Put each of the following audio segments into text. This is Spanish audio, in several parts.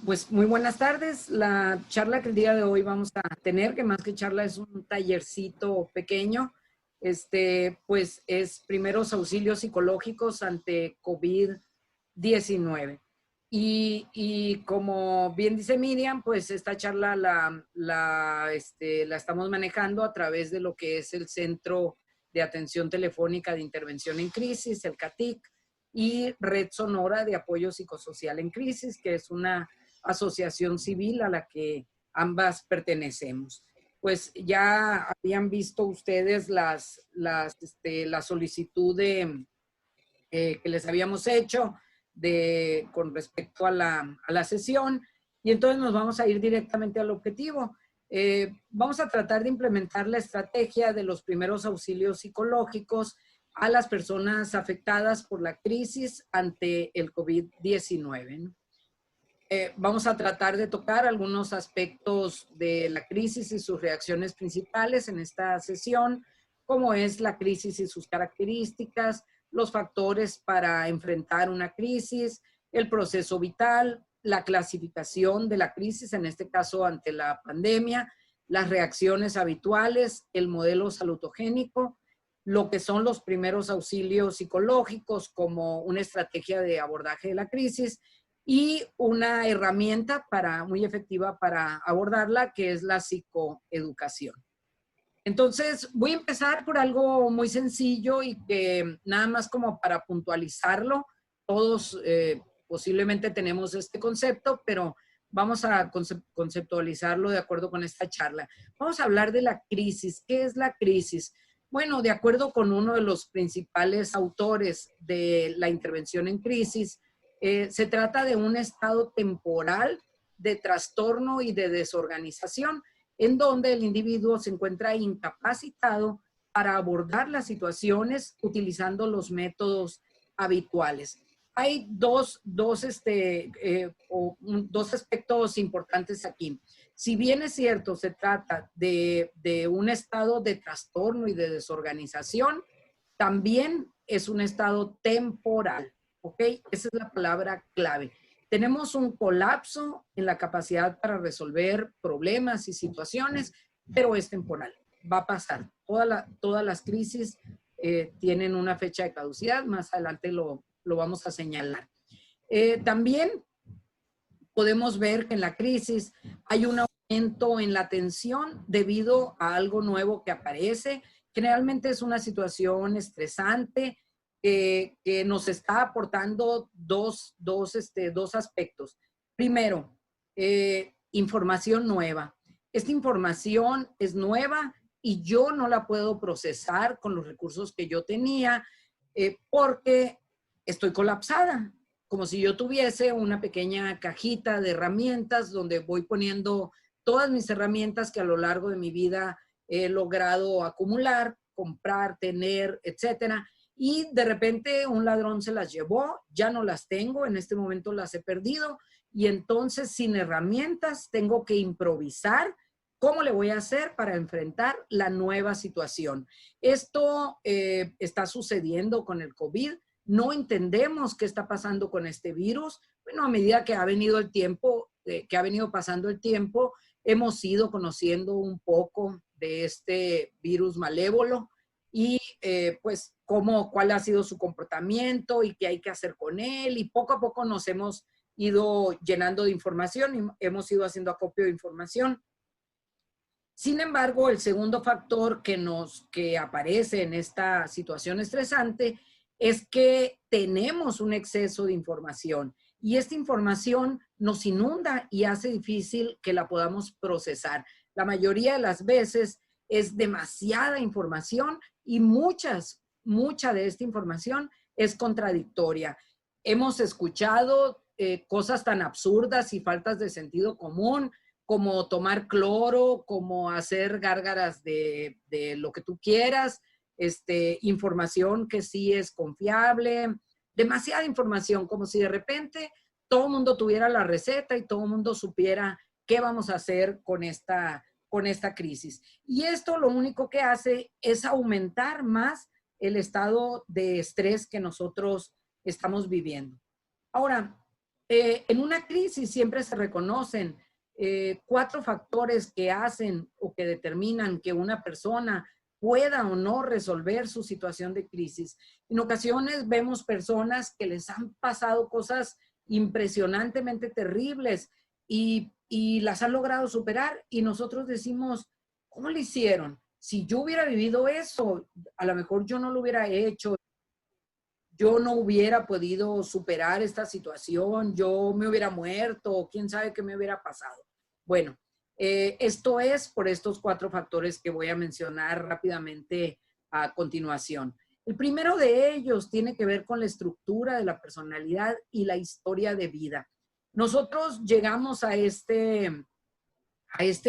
Pues muy buenas tardes. La charla que el día de hoy vamos a tener, que más que charla es un tallercito pequeño, pues es primeros auxilios psicológicos ante COVID-19. Y como bien dice Miriam, pues esta charla la estamos manejando a través de lo que es el Centro de Atención Telefónica de Intervención en Crisis, el CATIC, y Red Sonora de Apoyo Psicosocial en Crisis, que es una asociación civil a la que ambas pertenecemos. Pues ya habían visto ustedes la solicitud que les habíamos hecho con respecto a la sesión, y entonces nos vamos a ir directamente al objetivo. Vamos a tratar de implementar la estrategia de los primeros auxilios psicológicos a las personas afectadas por la crisis ante el COVID-19, ¿no? Vamos a tratar de tocar algunos aspectos de la crisis y sus reacciones principales en esta sesión, como es la crisis y sus características, los factores para enfrentar una crisis, el proceso vital, la clasificación de la crisis, en este caso ante la pandemia, las reacciones habituales, el modelo salutogénico, lo que son los primeros auxilios psicológicos como una estrategia de abordaje de la crisis y una herramienta muy efectiva para abordarla, que es la psicoeducación. Entonces, voy a empezar por algo muy sencillo y que nada más como para puntualizarlo, todos posiblemente tenemos este concepto, pero vamos a conceptualizarlo de acuerdo con esta charla. Vamos a hablar de la crisis. ¿Qué es la crisis? Bueno, de acuerdo con uno de los principales autores de la intervención en crisis, se trata de un estado temporal de trastorno y de desorganización, en donde el individuo se encuentra incapacitado para abordar las situaciones utilizando los métodos habituales. Hay dos aspectos importantes aquí. Si bien es cierto, se trata de un estado de trastorno y de desorganización, también es un estado temporal, ¿ok? Esa es la palabra clave. Tenemos un colapso en la capacidad para resolver problemas y situaciones, pero es temporal, va a pasar. Todas las crisis tienen una fecha de caducidad, más adelante lo vamos a señalar. También podemos ver que en la crisis hay un aumento en la tensión debido a algo nuevo que aparece. Generalmente es una situación estresante que nos está aportando dos aspectos. Primero, información nueva. Esta información es nueva y yo no la puedo procesar con los recursos que yo tenía porque estoy colapsada, como si yo tuviese una pequeña cajita de herramientas donde voy poniendo todas mis herramientas que a lo largo de mi vida he logrado acumular, comprar, tener, etcétera. Y de repente un ladrón se las llevó, ya no las tengo, en este momento las he perdido, y entonces sin herramientas tengo que improvisar. ¿Cómo le voy a hacer para enfrentar la nueva situación? Esto está sucediendo con el COVID. No entendemos qué está pasando con este virus. Bueno, a medida que ha venido el tiempo, que ha venido pasando el tiempo, hemos ido conociendo un poco de este virus malévolo y pues cuál ha sido su comportamiento y qué hay que hacer con él, y poco a poco nos hemos ido llenando de información y hemos ido haciendo acopio de información. Sin embargo, el segundo factor que aparece en esta situación estresante es que tenemos un exceso de información y esta información nos inunda y hace difícil que la podamos procesar. La mayoría de las veces es demasiada información y mucha de esta información es contradictoria. Hemos escuchado cosas tan absurdas y faltas de sentido común como tomar cloro, como hacer gárgaras de lo que tú quieras, información que sí es confiable, demasiada información, como si de repente todo el mundo tuviera la receta y todo el mundo supiera qué vamos a hacer con esta crisis. Y esto lo único que hace es aumentar más el estado de estrés que nosotros estamos viviendo. Ahora, En una crisis siempre se reconocen 4 factores que hacen o que determinan que una persona pueda o no resolver su situación de crisis. En ocasiones vemos personas que les han pasado cosas impresionantemente terribles y las han logrado superar y nosotros decimos, ¿cómo lo hicieron? Si yo hubiera vivido eso, a lo mejor yo no lo hubiera hecho, yo no hubiera podido superar esta situación, yo me hubiera muerto, quién sabe qué me hubiera pasado. Bueno, esto es por estos 4 factores que voy a mencionar rápidamente a continuación. El primero de ellos tiene que ver con la estructura de la personalidad y la historia de vida. Nosotros llegamos a este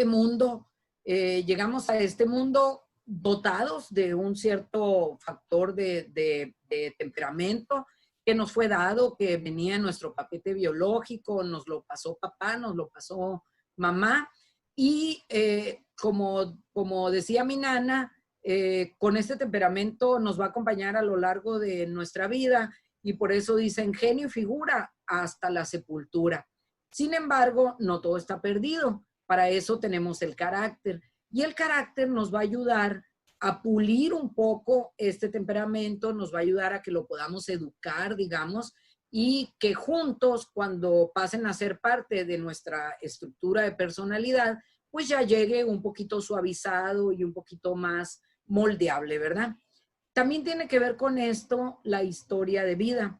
mundo, llegamos a este mundo dotados de un cierto factor de temperamento que nos fue dado, que venía en nuestro paquete biológico, nos lo pasó papá, nos lo pasó mamá, y como decía mi nana, con este temperamento nos va a acompañar a lo largo de nuestra vida, y por eso dicen genio y figura hasta la sepultura. Sin embargo, no todo está perdido. Para eso tenemos el carácter. Y el carácter nos va a ayudar a pulir un poco este temperamento, nos va a ayudar a que lo podamos educar, digamos, y que juntos, cuando pasen a ser parte de nuestra estructura de personalidad, pues ya llegue un poquito suavizado y un poquito más moldeable, ¿verdad? También tiene que ver con esto la historia de vida.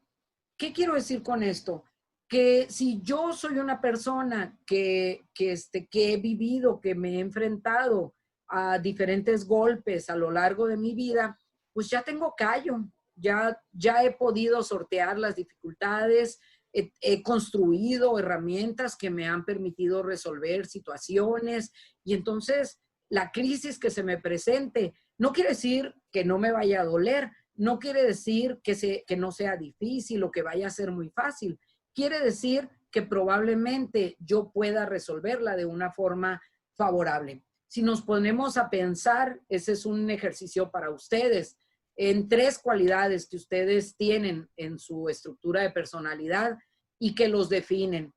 ¿Qué quiero decir con esto? Que si yo soy una persona que he vivido, que me he enfrentado a diferentes golpes a lo largo de mi vida, pues ya tengo callo, ya he podido sortear las dificultades, he construido herramientas que me han permitido resolver situaciones y entonces la crisis que se me presente no quiere decir que no me vaya a doler, no quiere decir que no sea difícil o que vaya a ser muy fácil. Quiere decir que probablemente yo pueda resolverla de una forma favorable. Si nos ponemos a pensar, ese es un ejercicio para ustedes, en 3 cualidades que ustedes tienen en su estructura de personalidad y que los definen.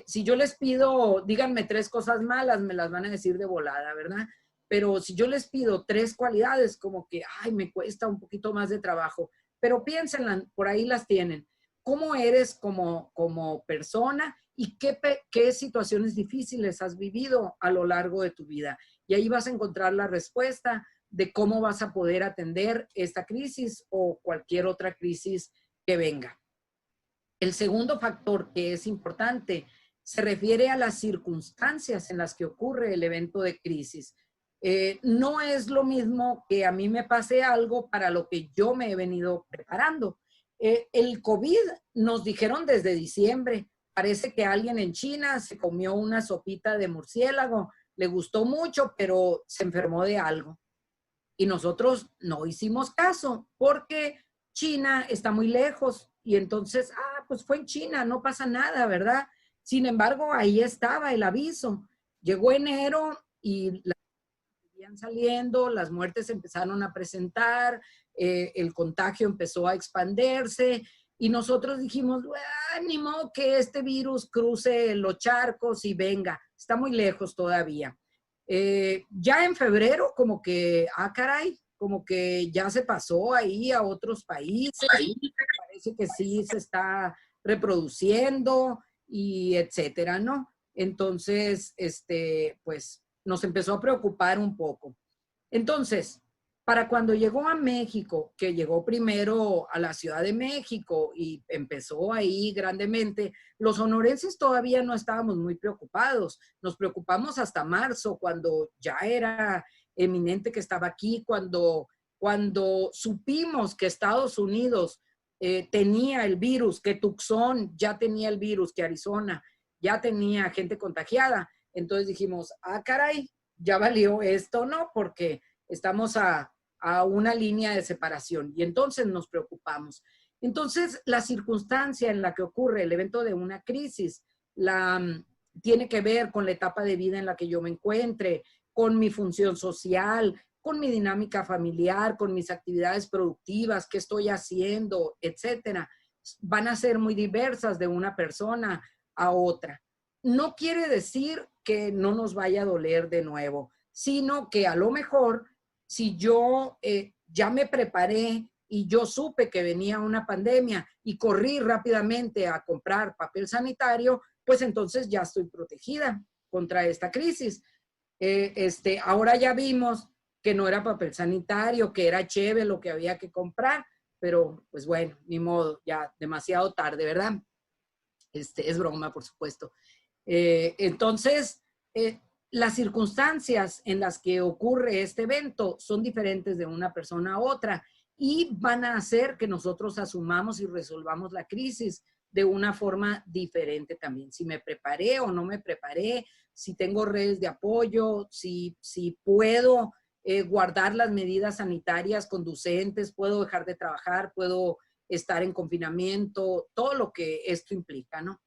Si yo les pido, díganme 3 cosas malas, me las van a decir de volada, ¿verdad? Pero si yo les pido 3 cualidades, como que, ay, me cuesta un poquito más de trabajo, pero piénsenlas, por ahí las tienen. ¿Cómo eres como persona y qué situaciones difíciles has vivido a lo largo de tu vida? Y ahí vas a encontrar la respuesta de cómo vas a poder atender esta crisis o cualquier otra crisis que venga. El segundo factor que es importante se refiere a las circunstancias en las que ocurre el evento de crisis. No es lo mismo que a mí me pase algo para lo que yo me he venido preparando. El COVID nos dijeron desde diciembre, parece que alguien en China se comió una sopita de murciélago, le gustó mucho, pero se enfermó de algo. Y nosotros no hicimos caso porque China está muy lejos y entonces, pues fue en China, no pasa nada, ¿verdad? Sin embargo, ahí estaba el aviso. Llegó enero y las seguían saliendo, las muertes empezaron a presentar, el contagio empezó a expandirse y nosotros dijimos, ni modo que este virus cruce los charcos y venga, está muy lejos todavía. Ya en febrero como que, caray, como que ya se pasó ahí a otros países, parece que sí se está reproduciendo y etcétera, ¿no? Entonces, pues nos empezó a preocupar un poco. Entonces, para cuando llegó a México, que llegó primero a la Ciudad de México y empezó ahí grandemente, los sonorenses todavía no estábamos muy preocupados. Nos preocupamos hasta marzo, cuando ya era eminente que estaba aquí, cuando supimos que Estados Unidos tenía el virus, que Tucson ya tenía el virus, que Arizona ya tenía gente contagiada. Entonces dijimos, caray, ya valió esto, ¿no? Porque estamos a una línea de separación y entonces nos preocupamos. Entonces, la circunstancia en la que ocurre el evento de una crisis tiene que ver con la etapa de vida en la que yo me encuentre, con mi función social, con mi dinámica familiar, con mis actividades productivas, qué estoy haciendo, etcétera. van a ser muy diversas de una persona a otra. No quiere decir que no nos vaya a doler de nuevo, sino que a lo mejor si yo ya me preparé y yo supe que venía una pandemia y corrí rápidamente a comprar papel sanitario, pues entonces ya estoy protegida contra esta crisis. Ahora ya vimos que no era papel sanitario, que era cheve lo que había que comprar, pero pues bueno, ni modo, ya demasiado tarde, ¿verdad? Es broma, por supuesto. Entonces, las circunstancias en las que ocurre este evento son diferentes de una persona a otra y van a hacer que nosotros asumamos y resolvamos la crisis de una forma diferente también. Si me preparé o no me preparé, si tengo redes de apoyo, si puedo guardar las medidas sanitarias conducentes, puedo dejar de trabajar, puedo estar en confinamiento, todo lo que esto implica, ¿no?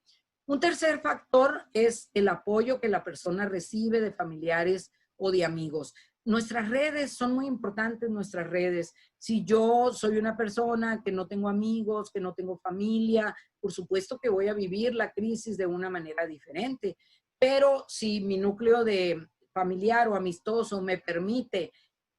Un tercer factor es el apoyo que la persona recibe de familiares o de amigos. Nuestras redes son muy importantes, nuestras redes. Si yo soy una persona que no tengo amigos, que no tengo familia, por supuesto que voy a vivir la crisis de una manera diferente. Pero si mi núcleo de familiar o amistoso me permite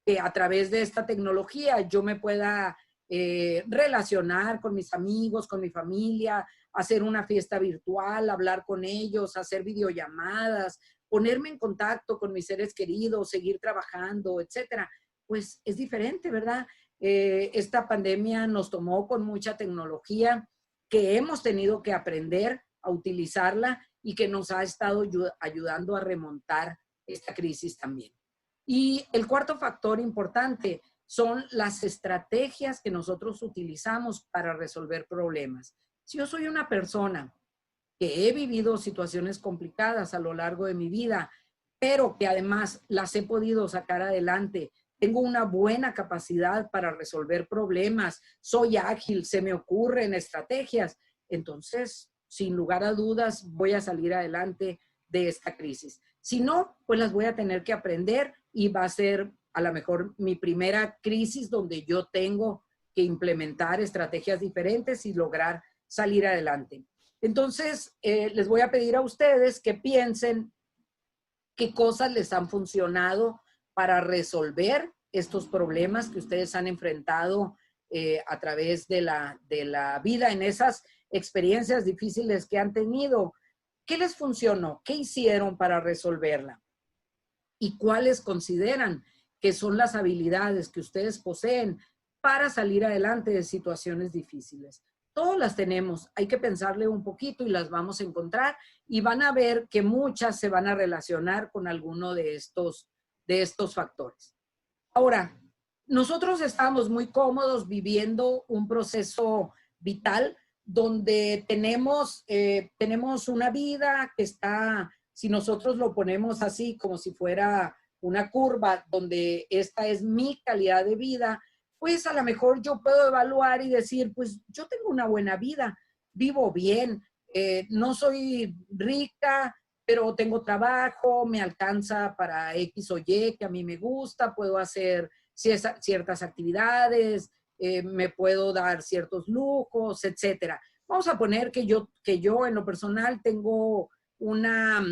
que a través de esta tecnología yo me pueda relacionar con mis amigos, con mi familia, hacer una fiesta virtual, hablar con ellos, hacer videollamadas, ponerme en contacto con mis seres queridos, seguir trabajando, etcétera, pues es diferente, ¿verdad? Esta pandemia nos tomó con mucha tecnología que hemos tenido que aprender a utilizarla y que nos ha estado ayudando a remontar esta crisis también. Y el cuarto factor importante son las estrategias que nosotros utilizamos para resolver problemas. Si yo soy una persona que he vivido situaciones complicadas a lo largo de mi vida, pero que además las he podido sacar adelante, tengo una buena capacidad para resolver problemas, soy ágil, se me ocurren estrategias, entonces, sin lugar a dudas, voy a salir adelante de esta crisis. Si no, pues las voy a tener que aprender y va a ser a lo mejor mi primera crisis donde yo tengo que implementar estrategias diferentes y lograr salir adelante. Entonces, les voy a pedir a ustedes que piensen qué cosas les han funcionado para resolver estos problemas que ustedes han enfrentado a través de la vida en esas experiencias difíciles que han tenido. ¿Qué les funcionó? ¿Qué hicieron para resolverla? ¿Y cuáles consideran que son las habilidades que ustedes poseen para salir adelante de situaciones difíciles? Todas las tenemos, hay que pensarle un poquito y las vamos a encontrar y van a ver que muchas se van a relacionar con alguno de estos factores. Ahora, nosotros estamos muy cómodos viviendo un proceso vital donde tenemos una vida que está, si nosotros lo ponemos así como si fuera una curva, donde esta es mi calidad de vida, pues a lo mejor yo puedo evaluar y decir, pues yo tengo una buena vida, vivo bien, no soy rica, pero tengo trabajo, me alcanza para X o Y que a mí me gusta, puedo hacer ciertas actividades, me puedo dar ciertos lujos, etcétera. Vamos a poner que yo en lo personal tengo una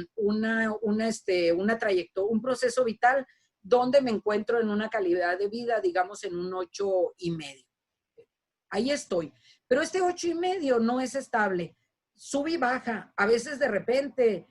trayectoria, un proceso vital donde me encuentro en una calidad de vida, digamos, en un 8,5. Ahí estoy. Pero este 8,5 no es estable. Sube y baja. A veces de repente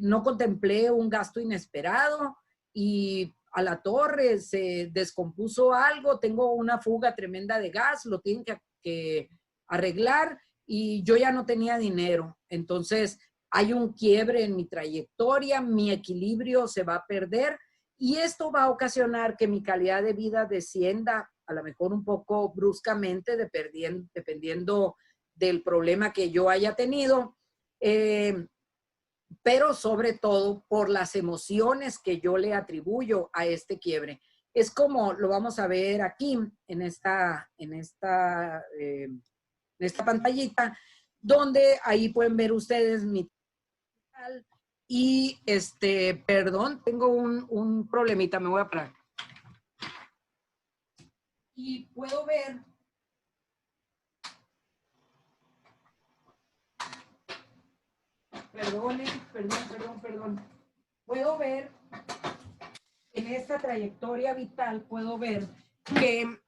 no contemplé un gasto inesperado y a la torre se descompuso algo, tengo una fuga tremenda de gas, lo tienen que arreglar y yo ya no tenía dinero. Entonces hay un quiebre en mi trayectoria, mi equilibrio se va a perder y esto va a ocasionar que mi calidad de vida descienda a lo mejor un poco bruscamente, dependiendo del problema que yo haya tenido, pero sobre todo por las emociones que yo le atribuyo a este quiebre. Es como lo vamos a ver aquí en esta pantallita, donde ahí pueden ver ustedes mi y perdón, tengo un problemita, me voy a parar. Y puedo ver perdón. Puedo ver, en esta trayectoria vital, puedo ver que,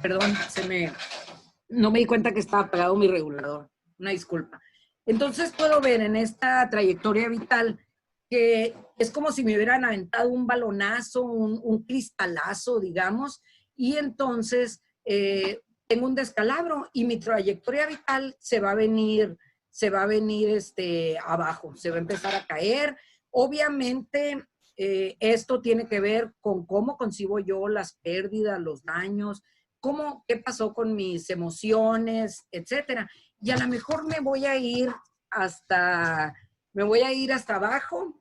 perdón, no me di cuenta que estaba apagado mi regulador. Una disculpa. Entonces puedo ver en esta trayectoria vital que es como si me hubieran aventado un balonazo, un cristalazo, digamos, y entonces tengo un descalabro y mi trayectoria vital se va a venir abajo, se va a empezar a caer. Obviamente, esto tiene que ver con cómo concibo yo las pérdidas, los daños, qué pasó con mis emociones, etcétera. Y a lo mejor me voy a ir hasta abajo,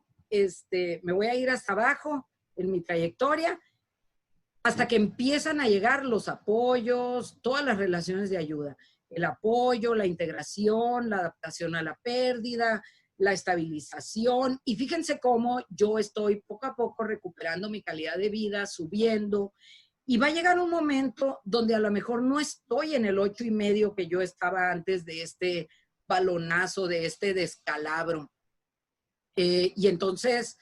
me voy a ir hasta abajo en mi trayectoria, hasta que empiezan a llegar los apoyos, todas las relaciones de ayuda. El apoyo, la integración, la adaptación a la pérdida, la estabilización. Y fíjense cómo yo estoy poco a poco recuperando mi calidad de vida, subiendo. Y va a llegar un momento donde a lo mejor no estoy en el 8.5 que yo estaba antes de este balonazo, de este descalabro. Y entonces,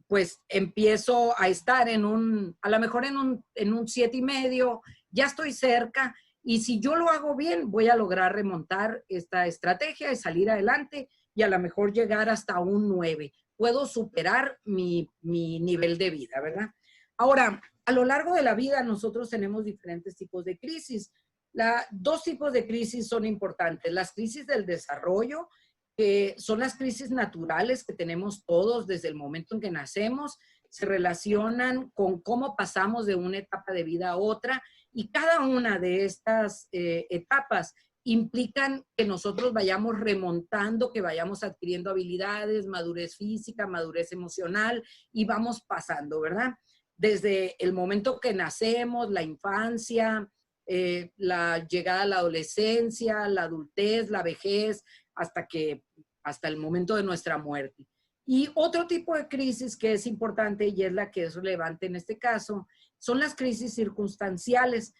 pues empiezo a estar a lo mejor en un 7.5, ya estoy cerca, y si yo lo hago bien, voy a lograr remontar esta estrategia y salir adelante y a lo mejor llegar hasta un 9. Puedo superar mi nivel de vida, ¿verdad? Ahora, a lo largo de la vida nosotros tenemos diferentes tipos de crisis. Dos tipos de crisis son importantes. Las crisis del desarrollo, que son las crisis naturales que tenemos todos desde el momento en que nacemos, se relacionan con cómo pasamos de una etapa de vida a otra, y cada una de estas etapas implican que nosotros vayamos remontando, que vayamos adquiriendo habilidades, madurez física, madurez emocional, y vamos pasando, ¿verdad? Desde el momento que nacemos, la infancia, la llegada a la adolescencia, la adultez, la vejez, hasta el momento de nuestra muerte. Y otro tipo de crisis que es importante y es la que es relevante en este caso, son las crisis circunstanciales.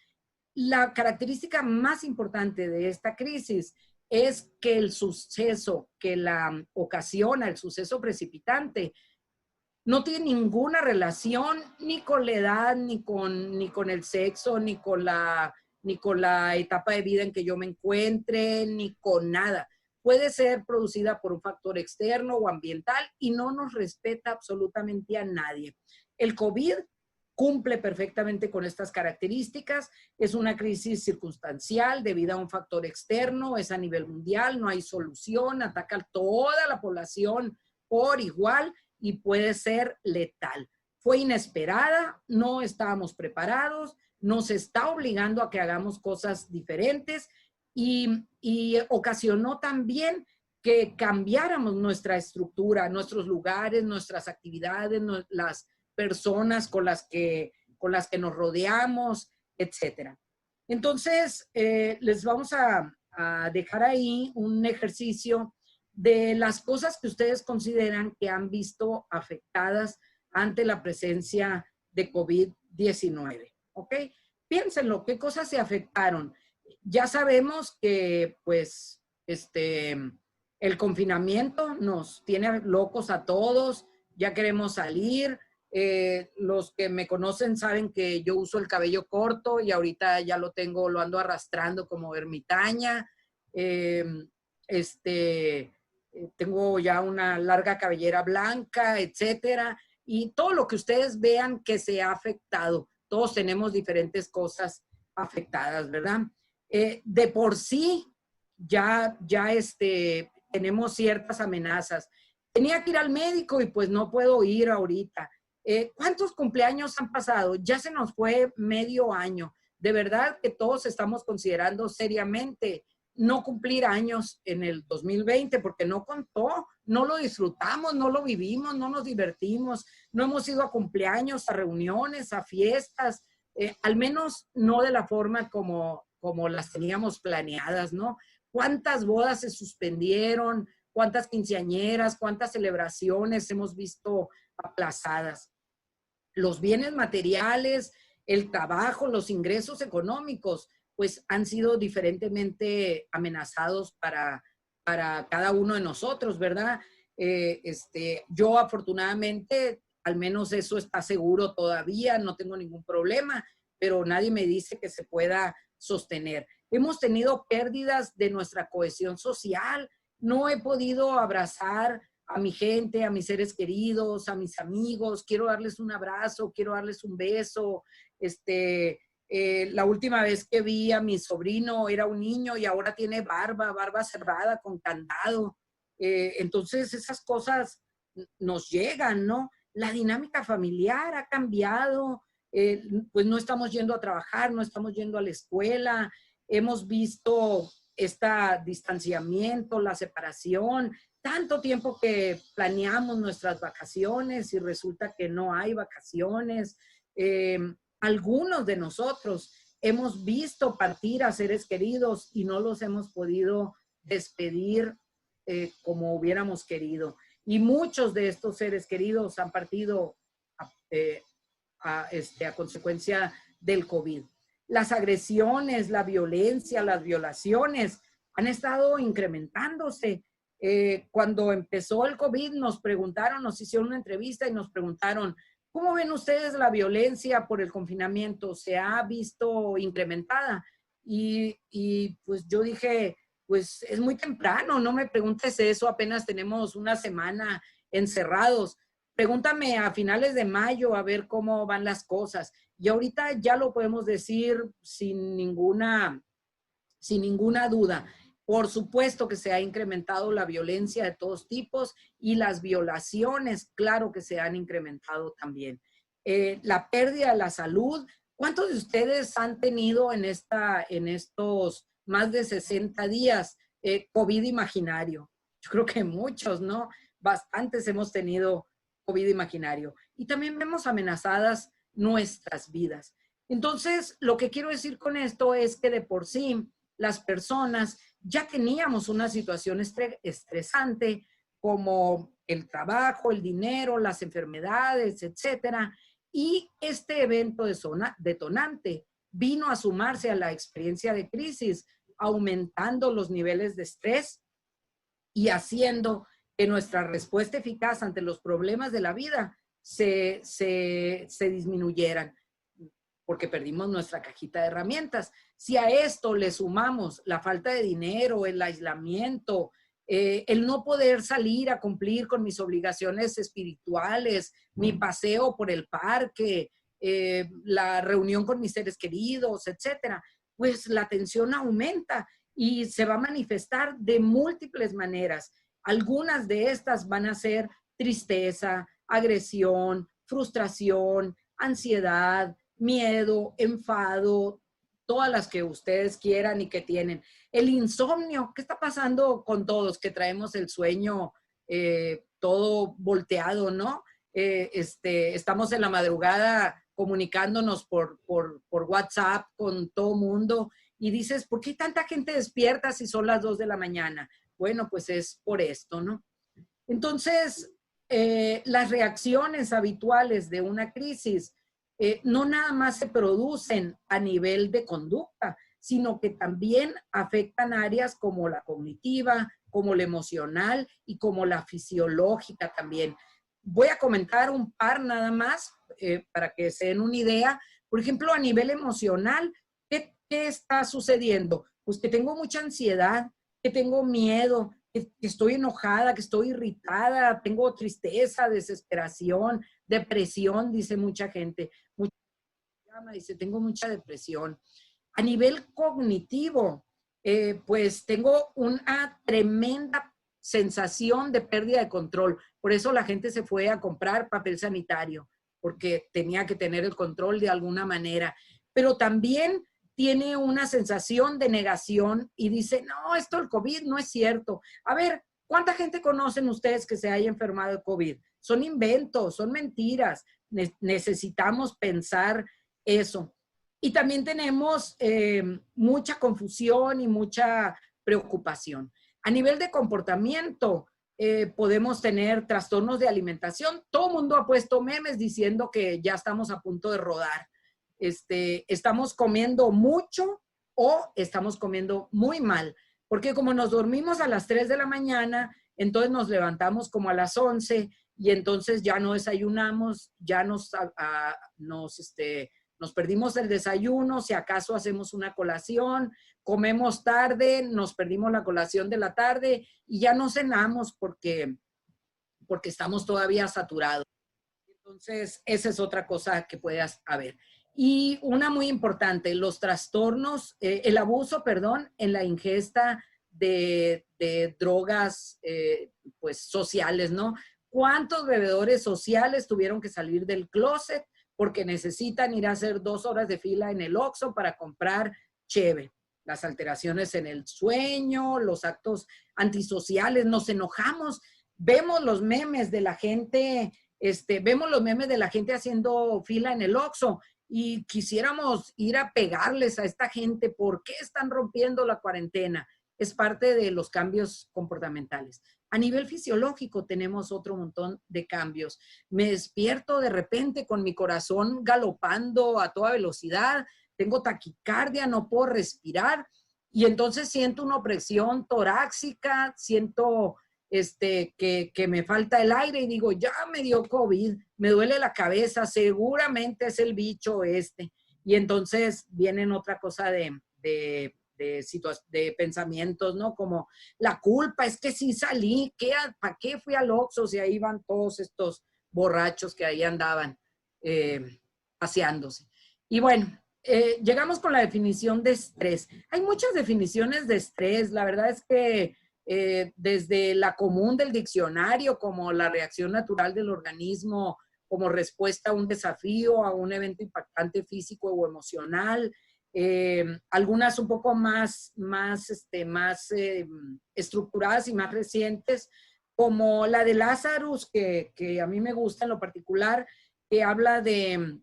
La característica más importante de esta crisis es que el suceso que la ocasiona, el suceso precipitante, no tiene ninguna relación ni con la edad, ni con el sexo, ni con la etapa de vida en que yo me encuentre, ni con nada. Puede ser producida por un factor externo o ambiental y no nos respeta absolutamente a nadie. El COVID cumple perfectamente con estas características. Es una crisis circunstancial debido a un factor externo, es a nivel mundial, no hay solución, ataca a toda la población por igual y puede ser letal. Fue inesperada, no estábamos preparados, nos está obligando a que hagamos cosas diferentes y ocasionó también que cambiáramos nuestra estructura, nuestros lugares, nuestras actividades, las personas con las que nos rodeamos, etcétera. Entonces, les vamos a dejar ahí un ejercicio de las cosas que ustedes consideran que han visto afectadas ante la presencia de COVID-19, ¿ok? Piénsenlo, ¿qué cosas se afectaron? Ya sabemos que, pues, el confinamiento nos tiene locos a todos, ya queremos salir. Los que me conocen saben que yo uso el cabello corto y ahorita ya lo ando arrastrando como ermitaña. Tengo ya una larga cabellera blanca, etcétera. Y todo lo que ustedes vean que se ha afectado, todos tenemos diferentes cosas afectadas, ¿verdad? De por sí, ya tenemos ciertas amenazas. Tenía que ir al médico y pues no puedo ir ahorita. ¿Cuántos cumpleaños han pasado? Ya se nos fue medio año. De verdad que todos estamos considerando seriamente no cumplir años en el 2020 porque no contó, no lo disfrutamos, no lo vivimos, no nos divertimos, no hemos ido a cumpleaños, a reuniones, a fiestas, al menos no de la forma como las teníamos planeadas, ¿no? ¿Cuántas bodas se suspendieron? ¿Cuántas quinceañeras? ¿Cuántas celebraciones hemos visto aplazadas? Los bienes materiales, el trabajo, los ingresos económicos pues han sido diferentemente amenazados para cada uno de nosotros, ¿verdad? Yo afortunadamente, al menos eso está seguro todavía, no tengo ningún problema, pero nadie me dice que se pueda sostener. Hemos tenido pérdidas de nuestra cohesión social. No he podido abrazar a mi gente, a mis seres queridos, a mis amigos. Quiero darles un abrazo, quiero darles un beso. La última vez que vi a mi sobrino era un niño y ahora tiene barba cerrada con candado. Entonces esas cosas nos llegan, ¿no? La dinámica familiar ha cambiado, pues no estamos yendo a trabajar, no estamos yendo a la escuela, hemos visto este distanciamiento, la separación, tanto tiempo que planeamos nuestras vacaciones y resulta que no hay vacaciones. Algunos de nosotros hemos visto partir a seres queridos y no los hemos podido despedir como hubiéramos querido. Y muchos de estos seres queridos han partido a consecuencia del COVID. Las agresiones, la violencia, las violaciones han estado incrementándose. Cuando empezó el COVID nos preguntaron, nos hicieron una entrevista y nos preguntaron, ¿cómo ven ustedes la violencia por el confinamiento? ¿Se ha visto incrementada? Y pues yo dije, pues es muy temprano, no me preguntes eso, apenas tenemos una semana encerrados. Pregúntame a finales de mayo a ver cómo van las cosas. Y ahorita ya lo podemos decir sin ninguna duda. Por supuesto que se ha incrementado la violencia de todos tipos y las violaciones, claro que se han incrementado también. La pérdida de la salud. ¿Cuántos de ustedes han tenido en estos más de 60 días COVID imaginario? Yo creo que muchos, ¿no? Bastantes hemos tenido COVID imaginario. Y también vemos amenazadas nuestras vidas. Entonces, lo que quiero decir con esto es que de por sí las personas ya teníamos una situación estresante como el trabajo, el dinero, las enfermedades, etcétera. Y este evento detonante vino a sumarse a la experiencia de crisis, aumentando los niveles de estrés y haciendo que nuestra respuesta eficaz ante los problemas de la vida se disminuyeran, porque perdimos nuestra cajita de herramientas. Si a esto le sumamos la falta de dinero, el aislamiento, el no poder salir a cumplir con mis obligaciones espirituales, mi paseo por el parque, la reunión con mis seres queridos, etcétera, pues la tensión aumenta y se va a manifestar de múltiples maneras. Algunas de estas van a ser tristeza, agresión, frustración, ansiedad, miedo, enfado, todas las que ustedes quieran y que tienen. El insomnio, ¿qué está pasando con todos que traemos el sueño todo volteado, ¿no? Estamos en la madrugada comunicándonos por WhatsApp con todo mundo y dices, ¿por qué tanta gente despierta si son las 2 de la mañana? Bueno, pues es por esto, ¿no? Entonces, las reacciones habituales de una crisis no nada más se producen a nivel de conducta, sino que también afectan áreas como la cognitiva, como la emocional y como la fisiológica también. Voy a comentar un par nada más para que se den una idea. Por ejemplo, a nivel emocional, ¿qué está sucediendo? Pues que tengo mucha ansiedad, que tengo miedo, que estoy enojada, que estoy irritada, tengo tristeza, desesperación, depresión, dice mucha gente. Dice, tengo mucha depresión. A nivel cognitivo, pues tengo una tremenda sensación de pérdida de control. Por eso la gente se fue a comprar papel sanitario, porque tenía que tener el control de alguna manera. Pero también tiene una sensación de negación y dice, no, esto el COVID no es cierto. A ver, ¿cuánta gente conocen ustedes que se haya enfermado de COVID? Son inventos, son mentiras. Necesitamos pensar eso. Y también tenemos mucha confusión y mucha preocupación. A nivel de comportamiento, podemos tener trastornos de alimentación. Todo el mundo ha puesto memes diciendo que ya estamos a punto de rodar. Estamos comiendo mucho o estamos comiendo muy mal, porque como nos dormimos a las 3 de la mañana, entonces nos levantamos como a las 11 y entonces ya no desayunamos, ya nos perdimos el desayuno, si acaso hacemos una colación, comemos tarde, nos perdimos la colación de la tarde y ya no cenamos porque estamos todavía saturados. Entonces, esa es otra cosa que puedas haber. Y una muy importante, los trastornos, el abuso, perdón, en la ingesta de drogas, pues, sociales, ¿no? ¿Cuántos bebedores sociales tuvieron que salir del closet porque necesitan ir a hacer 2 horas de fila en el Oxxo para comprar cheve? Las alteraciones en el sueño, los actos antisociales, nos enojamos, vemos los memes de la gente, vemos los memes de la gente haciendo fila en el Oxxo y quisiéramos ir a pegarles a esta gente. ¿Por qué están rompiendo la cuarentena? Es parte de los cambios comportamentales. A nivel fisiológico tenemos otro montón de cambios. Me despierto de repente con mi corazón galopando a toda velocidad, tengo taquicardia, no puedo respirar y entonces siento una opresión torácica, siento que me falta el aire y digo, ya me dio COVID, me duele la cabeza, seguramente es el bicho este. Y entonces vienen otra cosa de pensamientos, ¿no? Como la culpa, es que sí salí, ¿para qué fui al Oxxo si ahí van todos estos borrachos que ahí andaban paseándose? Y bueno, llegamos con la definición de estrés. Hay muchas definiciones de estrés, la verdad es que desde la común del diccionario, como la reacción natural del organismo, como respuesta a un desafío, a un evento impactante físico o emocional, algunas un poco más estructuradas y más recientes, como la de Lazarus, que a mí me gusta en lo particular, que habla de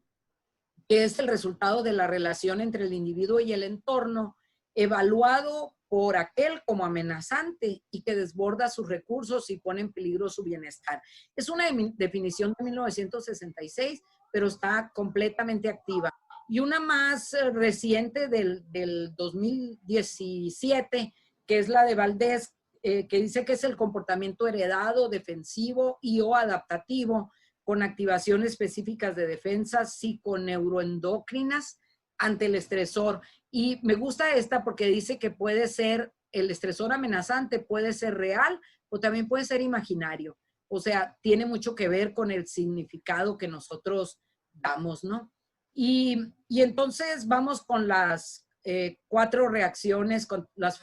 que es el resultado de la relación entre el individuo y el entorno, evaluado por aquel como amenazante y que desborda sus recursos y pone en peligro su bienestar. Es una definición de 1966, pero está completamente activa. Y una más reciente del 2017, que es la de Valdés, que dice que es el comportamiento heredado, defensivo y o adaptativo, con activaciones específicas de defensa psiconeuroendocrinas ante el estresor. Y me gusta esta porque dice que puede ser, el estresor amenazante puede ser real o también puede ser imaginario. O sea, tiene mucho que ver con el significado que nosotros damos, ¿no? Y entonces vamos con las 4 reacciones, con las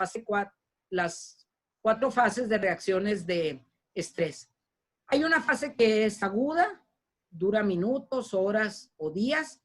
4 fases de reacciones de estrés. Hay una fase que es aguda, dura minutos, horas o días.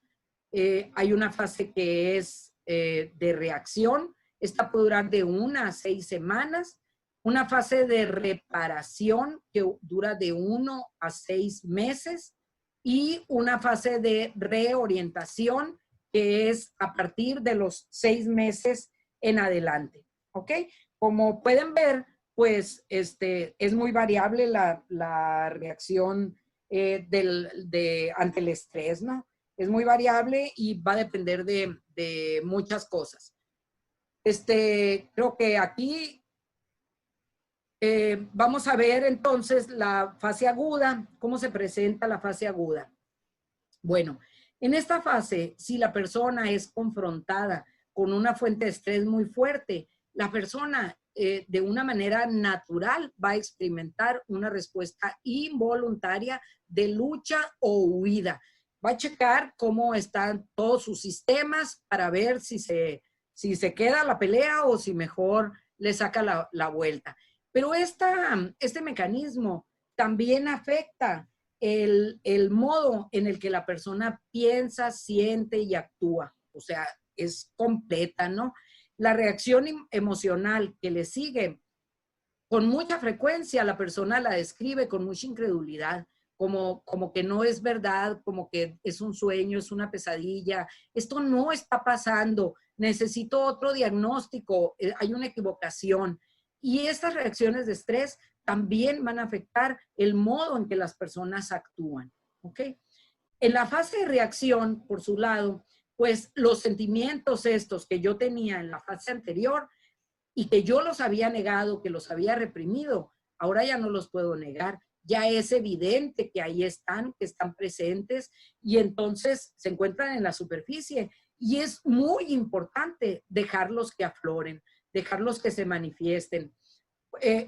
Hay una fase que es de reacción. Esta puede durar de 1 a 6 semanas. Una fase de reparación que dura de 1 a 6 meses. Y una fase de reorientación que es a partir de los 6 meses en adelante. ¿Ok? Como pueden ver, pues es muy variable la reacción ante el estrés, ¿no? Es muy variable y va a depender de muchas cosas. Creo que aquí vamos a ver entonces la fase aguda, cómo se presenta la fase aguda. Bueno, en esta fase, si la persona es confrontada con una fuente de estrés muy fuerte, la persona de una manera natural va a experimentar una respuesta involuntaria de lucha o huida. Va a checar cómo están todos sus sistemas para ver si se queda la pelea o si mejor le saca la vuelta. Pero este mecanismo también afecta el modo en el que la persona piensa, siente y actúa. O sea, es completa, ¿no? La reacción emocional que le sigue, con mucha frecuencia la persona la describe con mucha incredulidad, como que no es verdad, como que es un sueño, es una pesadilla, esto no está pasando, necesito otro diagnóstico, hay una equivocación. Y estas reacciones de estrés también van a afectar el modo en que las personas actúan, ¿ok? En la fase de reacción, por su lado, pues los sentimientos estos que yo tenía en la fase anterior y que yo los había negado, que los había reprimido, ahora ya no los puedo negar. Ya es evidente que ahí están, que están presentes y entonces se encuentran en la superficie. Y es muy importante dejarlos que afloren, dejarlos que se manifiesten.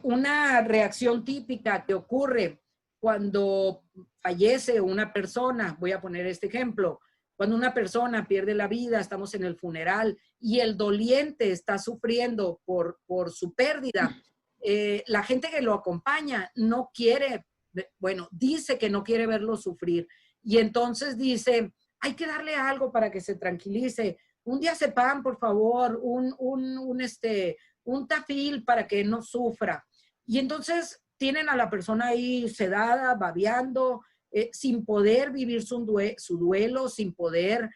Una reacción típica que ocurre cuando fallece una persona, voy a poner este ejemplo, cuando una persona pierde la vida, estamos en el funeral y el doliente está sufriendo por su pérdida, la gente que lo acompaña no quiere, bueno, dice que no quiere verlo sufrir y entonces dice, hay que darle algo para que se tranquilice. Un diazepam, por favor, un tafil para que no sufra. Y entonces tienen a la persona ahí sedada, babeando, sin poder vivir su duelo, sin poder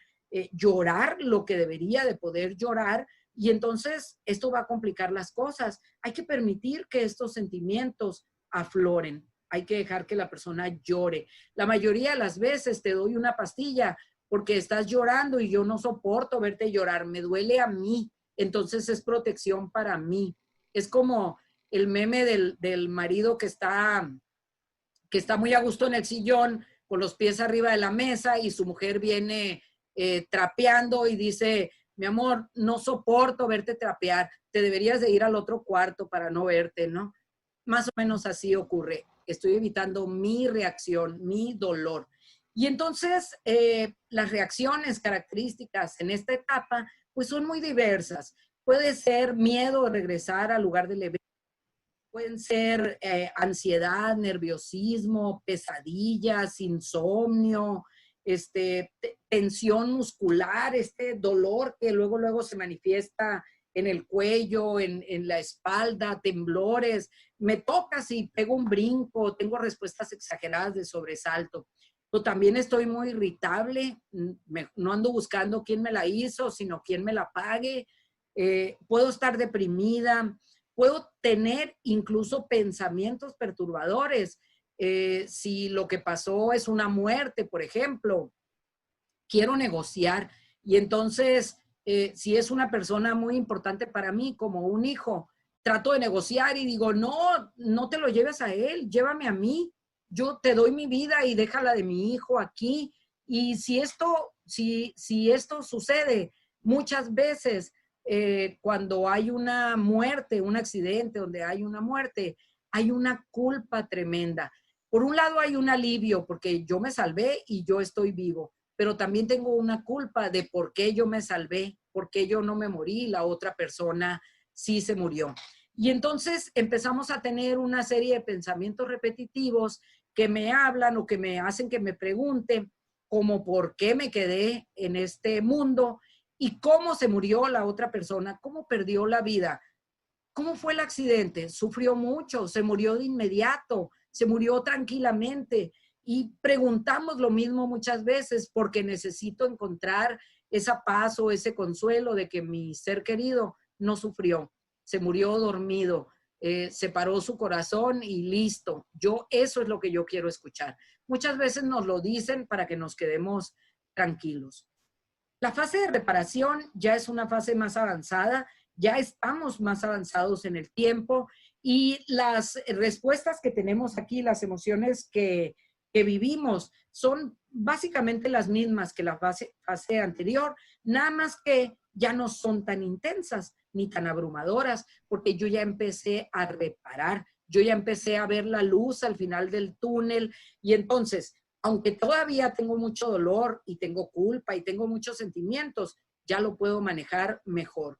llorar lo que debería de poder llorar. Y entonces esto va a complicar las cosas. Hay que permitir que estos sentimientos afloren. Hay que dejar que la persona llore. La mayoría de las veces te doy una pastilla porque estás llorando y yo no soporto verte llorar. Me duele a mí. Entonces es protección para mí. Es como el meme del marido que está muy a gusto en el sillón, con los pies arriba de la mesa y su mujer viene trapeando y dice, mi amor, no soporto verte trapear, te deberías de ir al otro cuarto para no verte, ¿no? Más o menos así ocurre. Estoy evitando mi reacción, mi dolor. Y entonces las reacciones características en esta etapa pues son muy diversas. Puede ser miedo a regresar al lugar del evento, pueden ser ansiedad, nerviosismo, pesadillas, insomnio, tensión muscular, este dolor que luego se manifiesta en el cuello, en la espalda, temblores, me toca si pego un brinco, tengo respuestas exageradas de sobresalto. Yo también estoy muy irritable, no ando buscando quién me la hizo, sino quién me la pague. Puedo estar deprimida, puedo tener incluso pensamientos perturbadores. Si lo que pasó es una muerte, por ejemplo, quiero negociar y entonces, si es una persona muy importante para mí, como un hijo, trato de negociar y digo, no, no te lo lleves a él, llévame a mí, yo te doy mi vida y déjala de mi hijo aquí. Y si esto sucede muchas veces, cuando hay una muerte, un accidente donde hay una muerte, hay una culpa tremenda. Por un lado hay un alivio porque yo me salvé y yo estoy vivo, pero también tengo una culpa de por qué yo me salvé, por qué yo no me morí, la otra persona sí se murió. Y entonces empezamos a tener una serie de pensamientos repetitivos que me hablan o que me hacen que me pregunte como por qué me quedé en este mundo y cómo se murió la otra persona, cómo perdió la vida, cómo fue el accidente, sufrió mucho, se murió de inmediato, se murió tranquilamente. Y preguntamos lo mismo muchas veces porque necesito encontrar esa paz o ese consuelo de que mi ser querido no sufrió, se murió dormido, se paró su corazón y listo. Eso es lo que yo quiero escuchar. Muchas veces nos lo dicen para que nos quedemos tranquilos. La fase de reparación ya es una fase más avanzada, ya estamos más avanzados en el tiempo y las respuestas que tenemos aquí, las emociones que vivimos, son básicamente las mismas que la fase anterior, nada más que ya no son tan intensas ni tan abrumadoras, porque yo ya empecé a reparar, yo ya empecé a ver la luz al final del túnel y entonces aunque todavía tengo mucho dolor y tengo culpa y tengo muchos sentimientos, ya lo puedo manejar mejor.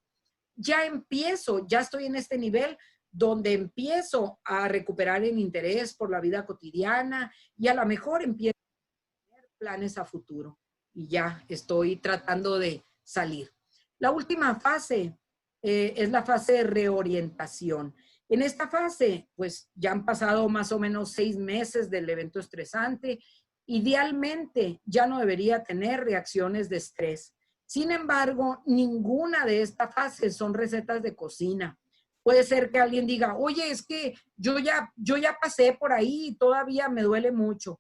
Ya estoy en este nivel donde empiezo a recuperar el interés por la vida cotidiana y a lo mejor empiezo a tener planes a futuro y ya estoy tratando de salir. La última fase es la fase de reorientación. En esta fase, pues ya han pasado más o menos 6 meses del evento estresante. Idealmente ya no debería tener reacciones de estrés. Sin embargo, ninguna de estas fases son recetas de cocina. Puede ser que alguien diga, oye, es que yo ya pasé por ahí y todavía me duele mucho.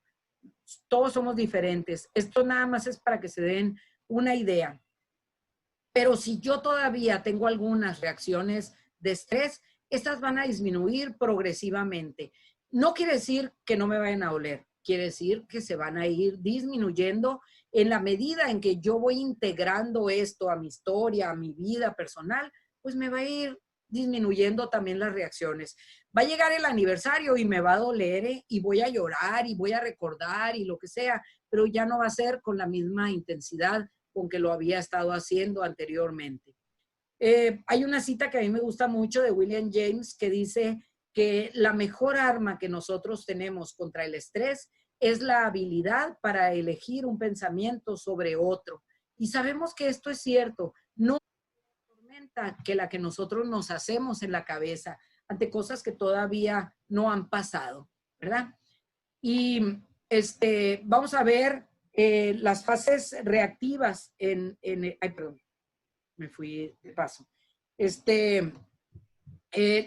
Todos somos diferentes. Esto nada más es para que se den una idea. Pero si yo todavía tengo algunas reacciones de estrés, estas van a disminuir progresivamente. No quiere decir que no me vayan a doler, quiere decir que se van a ir disminuyendo en la medida en que yo voy integrando esto a mi historia, a mi vida personal, pues me va a ir disminuyendo también las reacciones. Va a llegar el aniversario y me va a doler, y voy a llorar y voy a recordar y lo que sea, pero ya no va a ser con la misma intensidad con que lo había estado haciendo anteriormente. Hay una cita que a mí me gusta mucho de William James que dice que la mejor arma que nosotros tenemos contra el estrés es la habilidad para elegir un pensamiento sobre otro. Y sabemos que esto es cierto. No hay tormenta que la que nosotros nos hacemos en la cabeza ante cosas que todavía no han pasado, ¿verdad? Y vamos a ver las fases reactivas ay, perdón, me fui de paso.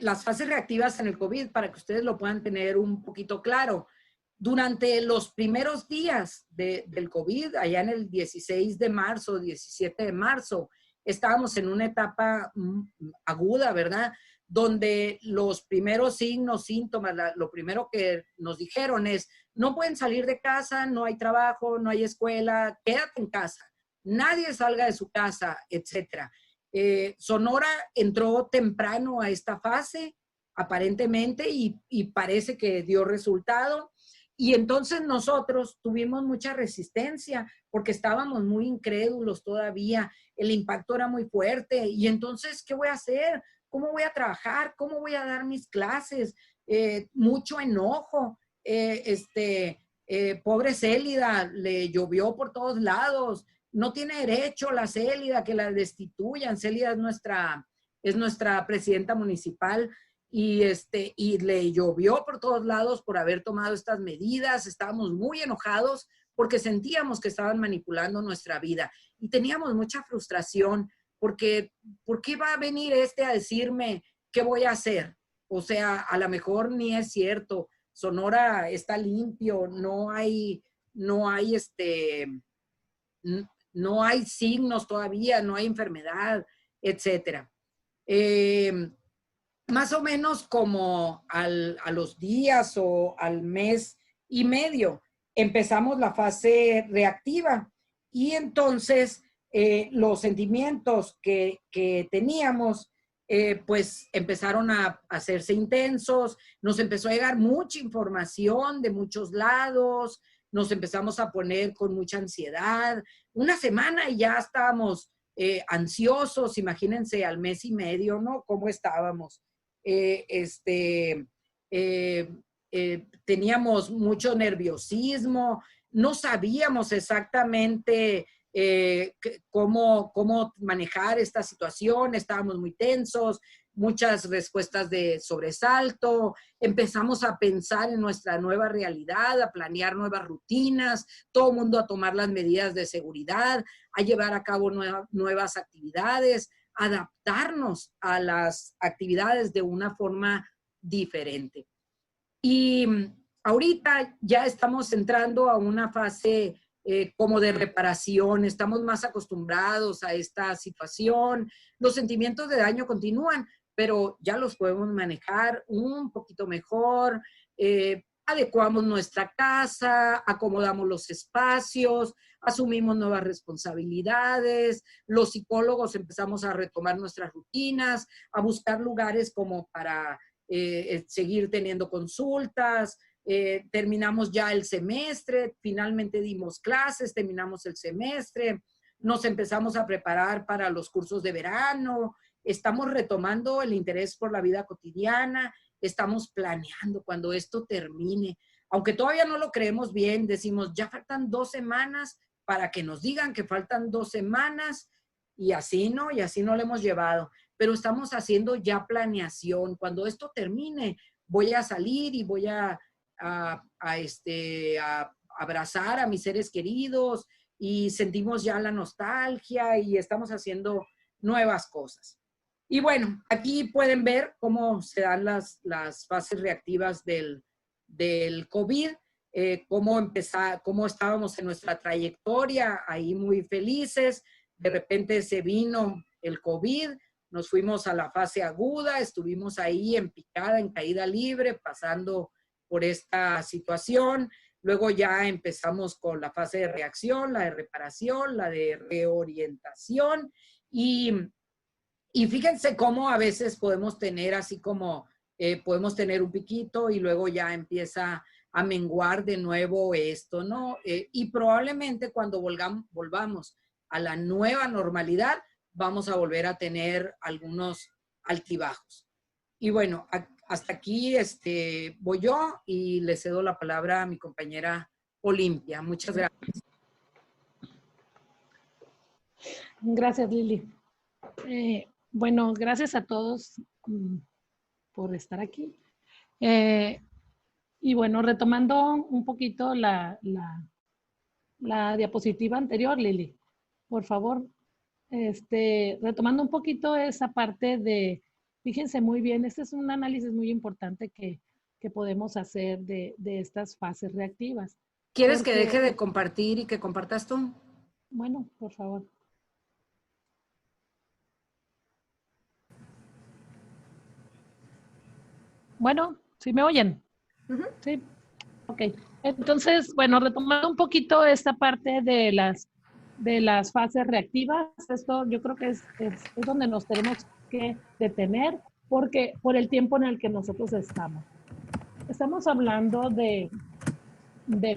Las fases reactivas en el COVID, para que ustedes lo puedan tener un poquito claro. Durante los primeros días del COVID, allá en el 16 de marzo, 17 de marzo, estábamos en una etapa aguda, ¿verdad? Donde los primeros signos, síntomas, lo primero que nos dijeron es, no pueden salir de casa, no hay trabajo, no hay escuela, quédate en casa, nadie salga de su casa, etcétera. Sonora entró temprano a esta fase, aparentemente, y parece que dio resultado. Y entonces nosotros tuvimos mucha resistencia porque estábamos muy incrédulos todavía, el impacto era muy fuerte. Y entonces, ¿qué voy a hacer? ¿Cómo voy a trabajar? ¿Cómo voy a dar mis clases? Mucho enojo. Pobre Célida, le llovió por todos lados. No tiene derecho la Célida que la destituyan. Célida es nuestra presidenta municipal y le llovió por todos lados por haber tomado estas medidas. Estábamos muy enojados porque sentíamos que estaban manipulando nuestra vida y teníamos mucha frustración porque ¿por qué va a venir a decirme qué voy a hacer? O sea, a lo mejor ni es cierto. Sonora está limpio, no hay no hay signos todavía, no hay enfermedad, etcétera. Más o menos como a los días o al mes y medio empezamos la fase reactiva y entonces los sentimientos que teníamos pues empezaron a hacerse intensos, nos empezó a llegar mucha información de muchos lados, nos empezamos a poner con mucha ansiedad. Una semana y ya estábamos ansiosos, imagínense al mes y medio, ¿no? ¿Cómo estábamos? eh, este, eh, Teníamos mucho nerviosismo, no sabíamos exactamente cómo manejar esta situación, estábamos muy tensos, muchas respuestas de sobresalto, empezamos a pensar en nuestra nueva realidad, a planear nuevas rutinas, todo el mundo a tomar las medidas de seguridad, a llevar a cabo nuevas actividades, adaptarnos a las actividades de una forma diferente. Y ahorita ya estamos entrando a una fase como de reparación, estamos más acostumbrados a esta situación, los sentimientos de daño continúan, pero ya los podemos manejar un poquito mejor, adecuamos nuestra casa, acomodamos los espacios, asumimos nuevas responsabilidades, los psicólogos empezamos a retomar nuestras rutinas, a buscar lugares como para seguir teniendo consultas, terminamos ya el semestre, finalmente dimos clases, terminamos el semestre, nos empezamos a preparar para los cursos de verano, estamos retomando el interés por la vida cotidiana, estamos planeando cuando esto termine. Aunque todavía no lo creemos bien, decimos, ya faltan 2 semanas para que nos digan que faltan 2 semanas y así no lo hemos llevado. Pero estamos haciendo ya planeación. Cuando esto termine, voy a salir y voy a abrazar a mis seres queridos y sentimos ya la nostalgia y estamos haciendo nuevas cosas. Y bueno, aquí pueden ver cómo se dan las fases reactivas del COVID, cómo estábamos en nuestra trayectoria, ahí muy felices, de repente se vino el COVID, nos fuimos a la fase aguda, estuvimos ahí en picada, en caída libre, pasando por esta situación. Luego ya empezamos con la fase de reacción, la de reparación, la de reorientación y fíjense cómo a veces podemos tener así como, podemos tener un piquito y luego ya empieza a menguar de nuevo esto, ¿no? Y probablemente cuando volvamos a la nueva normalidad, vamos a volver a tener algunos altibajos. Y bueno, hasta aquí voy yo y le cedo la palabra a mi compañera Olimpia. Muchas gracias. Gracias, Lili. Bueno, gracias a todos por estar aquí. Y bueno, retomando un poquito la diapositiva anterior, Lili, por favor, retomando un poquito esa parte de, fíjense muy bien, este es un análisis muy importante que podemos hacer de estas fases reactivas. ¿Quieres que deje de compartir y que compartas tú? Bueno, por favor. Bueno, ¿sí me oyen? Sí. Ok. Entonces, bueno, retomando un poquito esta parte de las fases reactivas, esto yo creo que es donde nos tenemos que detener porque por el tiempo en el que nosotros estamos. Estamos hablando de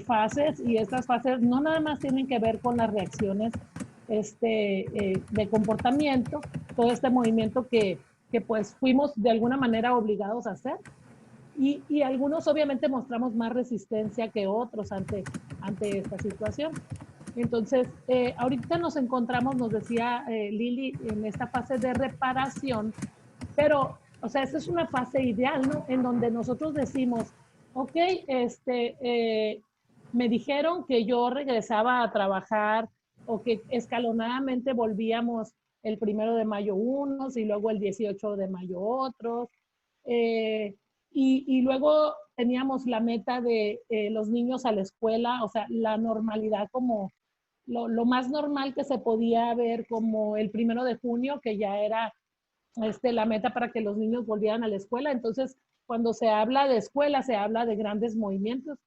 fases y estas fases no nada más tienen que ver con las reacciones de comportamiento, todo este movimiento que pues fuimos de alguna manera obligados a hacer. Y algunos obviamente mostramos más resistencia que otros ante esta situación. Entonces, ahorita nos encontramos, nos decía Lili, en esta fase de reparación, pero, o sea, esta es una fase ideal, ¿no? En donde nosotros decimos, ok, me dijeron que yo regresaba a trabajar o que escalonadamente volvíamos el 1 de mayo unos y luego el 18 de mayo otros. Y luego teníamos la meta de los niños a la escuela, o sea, la normalidad como lo más normal que se podía ver como el 1 de junio, que ya era la meta para que los niños volvieran a la escuela. Entonces, cuando se habla de escuela, se habla de grandes movimientos.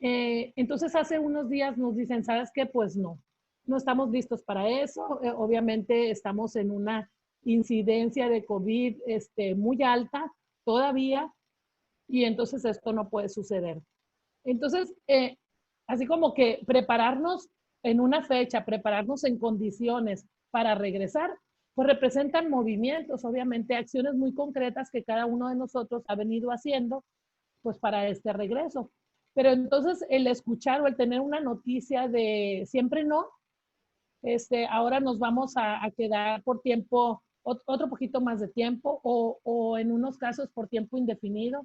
Entonces, hace unos días nos dicen, ¿sabes qué? Pues no estamos listos para eso. Obviamente estamos en una incidencia de COVID muy alta todavía y entonces esto no puede suceder. Entonces, así como que prepararnos en una fecha, prepararnos en condiciones para regresar, pues representan movimientos, obviamente acciones muy concretas que cada uno de nosotros ha venido haciendo pues para este regreso. Pero entonces el escuchar o el tener una noticia de siempre no, ahora nos vamos a quedar por tiempo, otro poquito más de tiempo o en unos casos por tiempo indefinido.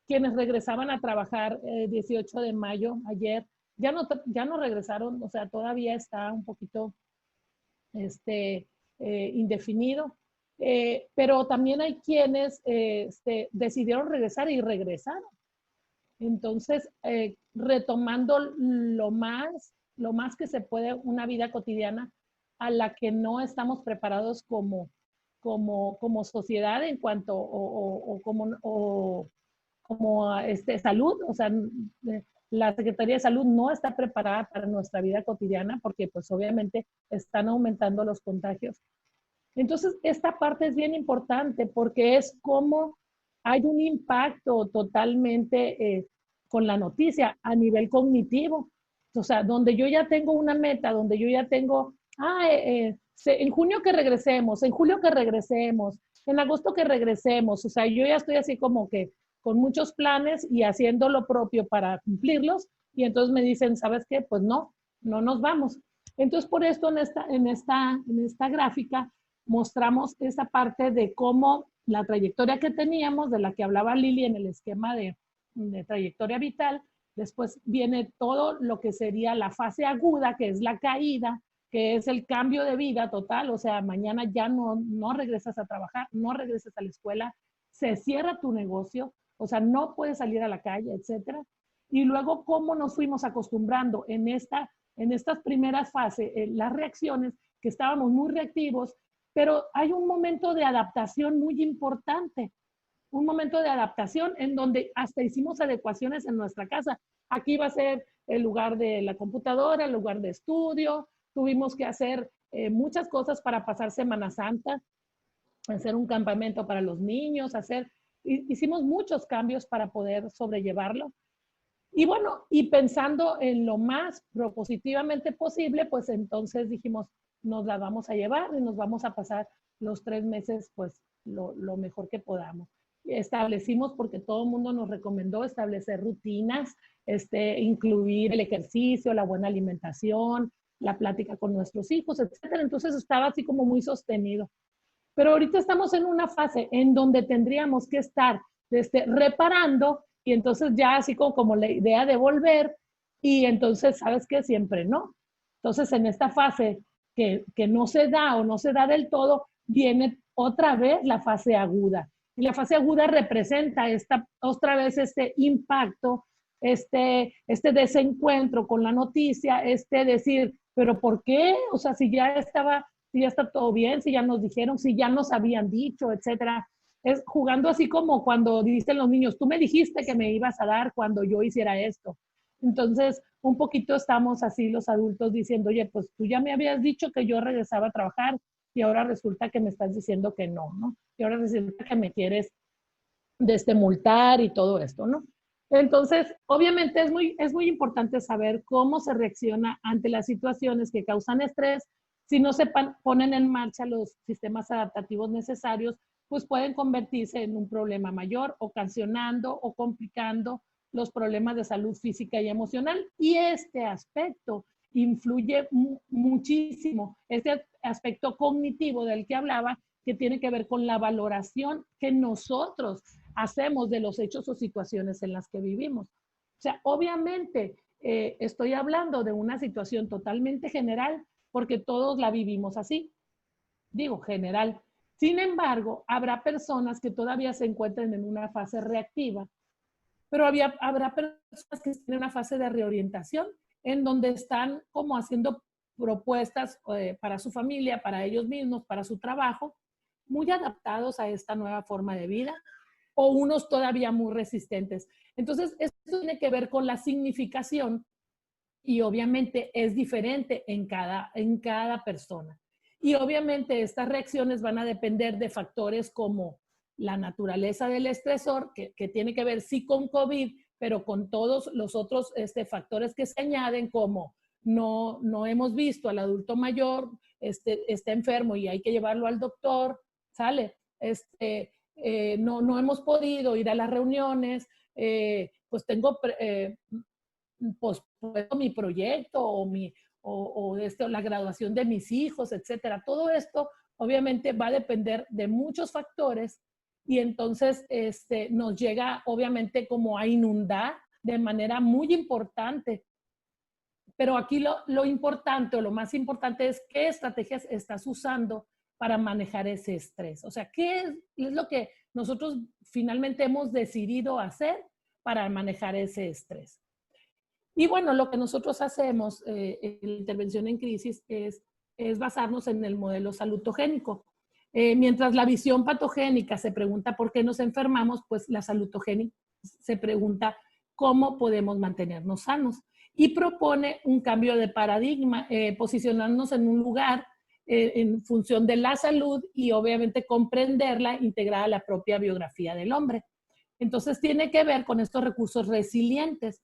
Quienes regresaban a trabajar 18 de mayo, ayer, ya no regresaron, o sea, todavía está un poquito indefinido. Pero también hay quienes decidieron regresar y regresaron. Entonces, retomando lo más que se puede una vida cotidiana a la que no estamos preparados como sociedad en cuanto como salud, o sea, la Secretaría de Salud no está preparada para nuestra vida cotidiana porque pues obviamente están aumentando los contagios. Entonces, esta parte es bien importante porque es como hay un impacto totalmente con la noticia a nivel cognitivo. O sea, donde yo ya tengo una meta, donde yo ya tengo, en junio que regresemos, en julio que regresemos, en agosto que regresemos. O sea, yo ya estoy así como que con muchos planes y haciendo lo propio para cumplirlos. Y entonces me dicen, ¿sabes qué? Pues no nos vamos. Entonces, por esto en esta gráfica mostramos esa parte de cómo la trayectoria que teníamos, de la que hablaba Lili en el esquema de trayectoria vital, después viene todo lo que sería la fase aguda, que es la caída, que es el cambio de vida total, o sea, mañana ya no regresas a trabajar, no regresas a la escuela, se cierra tu negocio, o sea, no puedes salir a la calle, etcétera. Y luego, cómo nos fuimos acostumbrando en estas primeras fases, las reacciones, que estábamos muy reactivos, pero hay un momento de adaptación muy importante, un momento de adaptación en donde hasta hicimos adecuaciones en nuestra casa. Aquí va a ser el lugar de la computadora, el lugar de estudio, tuvimos que hacer muchas cosas para pasar Semana Santa, hacer un campamento para los niños, hicimos muchos cambios para poder sobrellevarlo. Y bueno, y pensando en lo más propositivamente posible, pues entonces dijimos, nos la vamos a llevar y nos vamos a pasar los 3 meses, pues lo mejor que podamos. Establecimos, porque todo el mundo nos recomendó establecer rutinas, incluir el ejercicio, la buena alimentación, la plática con nuestros hijos, etcétera. Entonces estaba así como muy sostenido. Pero ahorita estamos en una fase en donde tendríamos que estar reparando y entonces ya así como la idea de volver y entonces, ¿sabes qué? Siempre no. Entonces, en esta fase que no se da o no se da del todo, viene otra vez la fase aguda. Y la fase aguda representa otra vez este impacto, desencuentro con la noticia, decir, pero ¿por qué? O sea, si ya está todo bien, si ya nos dijeron, si ya nos habían dicho, etcétera. Es jugando así como cuando dicen los niños, tú me dijiste que me ibas a dar cuando yo hiciera esto. Entonces, un poquito estamos así los adultos diciendo, oye, pues tú ya me habías dicho que yo regresaba a trabajar y ahora resulta que me estás diciendo que no, ¿no? Y ahora resulta que me quieres multar y todo esto, ¿no? Entonces, obviamente es muy importante saber cómo se reacciona ante las situaciones que causan estrés. Si no se ponen en marcha los sistemas adaptativos necesarios, pues pueden convertirse en un problema mayor, ocasionando o complicando los problemas de salud física y emocional. Y este aspecto influye muchísimo, este aspecto cognitivo del que hablaba, que tiene que ver con la valoración que nosotros hacemos de los hechos o situaciones en las que vivimos. O sea, obviamente estoy hablando de una situación totalmente general porque todos la vivimos así, digo general. Sin embargo, habrá personas que todavía se encuentren en una fase reactiva, pero habrá personas que están en una fase de reorientación en donde están como haciendo propuestas para su familia, para ellos mismos, para su trabajo, muy adaptados a esta nueva forma de vida, o unos todavía muy resistentes. Entonces, esto tiene que ver con la significación y obviamente es diferente en cada persona. Y obviamente estas reacciones van a depender de factores como la naturaleza del estresor, que tiene que ver sí con COVID, pero con todos los otros factores que se añaden, como no hemos visto al adulto mayor, está enfermo y hay que llevarlo al doctor, ¿sale? No hemos podido ir a las reuniones, pues tengo pospuesto mi proyecto o la graduación de mis hijos, etcétera. Todo esto obviamente va a depender de muchos factores y entonces nos llega obviamente como a inundar de manera muy importante. Pero aquí lo importante o lo más importante es qué estrategias estás usando para manejar ese estrés. O sea, ¿qué es lo que nosotros finalmente hemos decidido hacer para manejar ese estrés? Y bueno, lo que nosotros hacemos en la intervención en crisis es basarnos en el modelo salutogénico. Mientras la visión patogénica se pregunta por qué nos enfermamos, pues la salutogénica se pregunta cómo podemos mantenernos sanos. Y propone un cambio de paradigma, posicionarnos en un lugar en función de la salud y obviamente comprenderla integrada a la propia biografía del hombre. Entonces tiene que ver con estos recursos resilientes.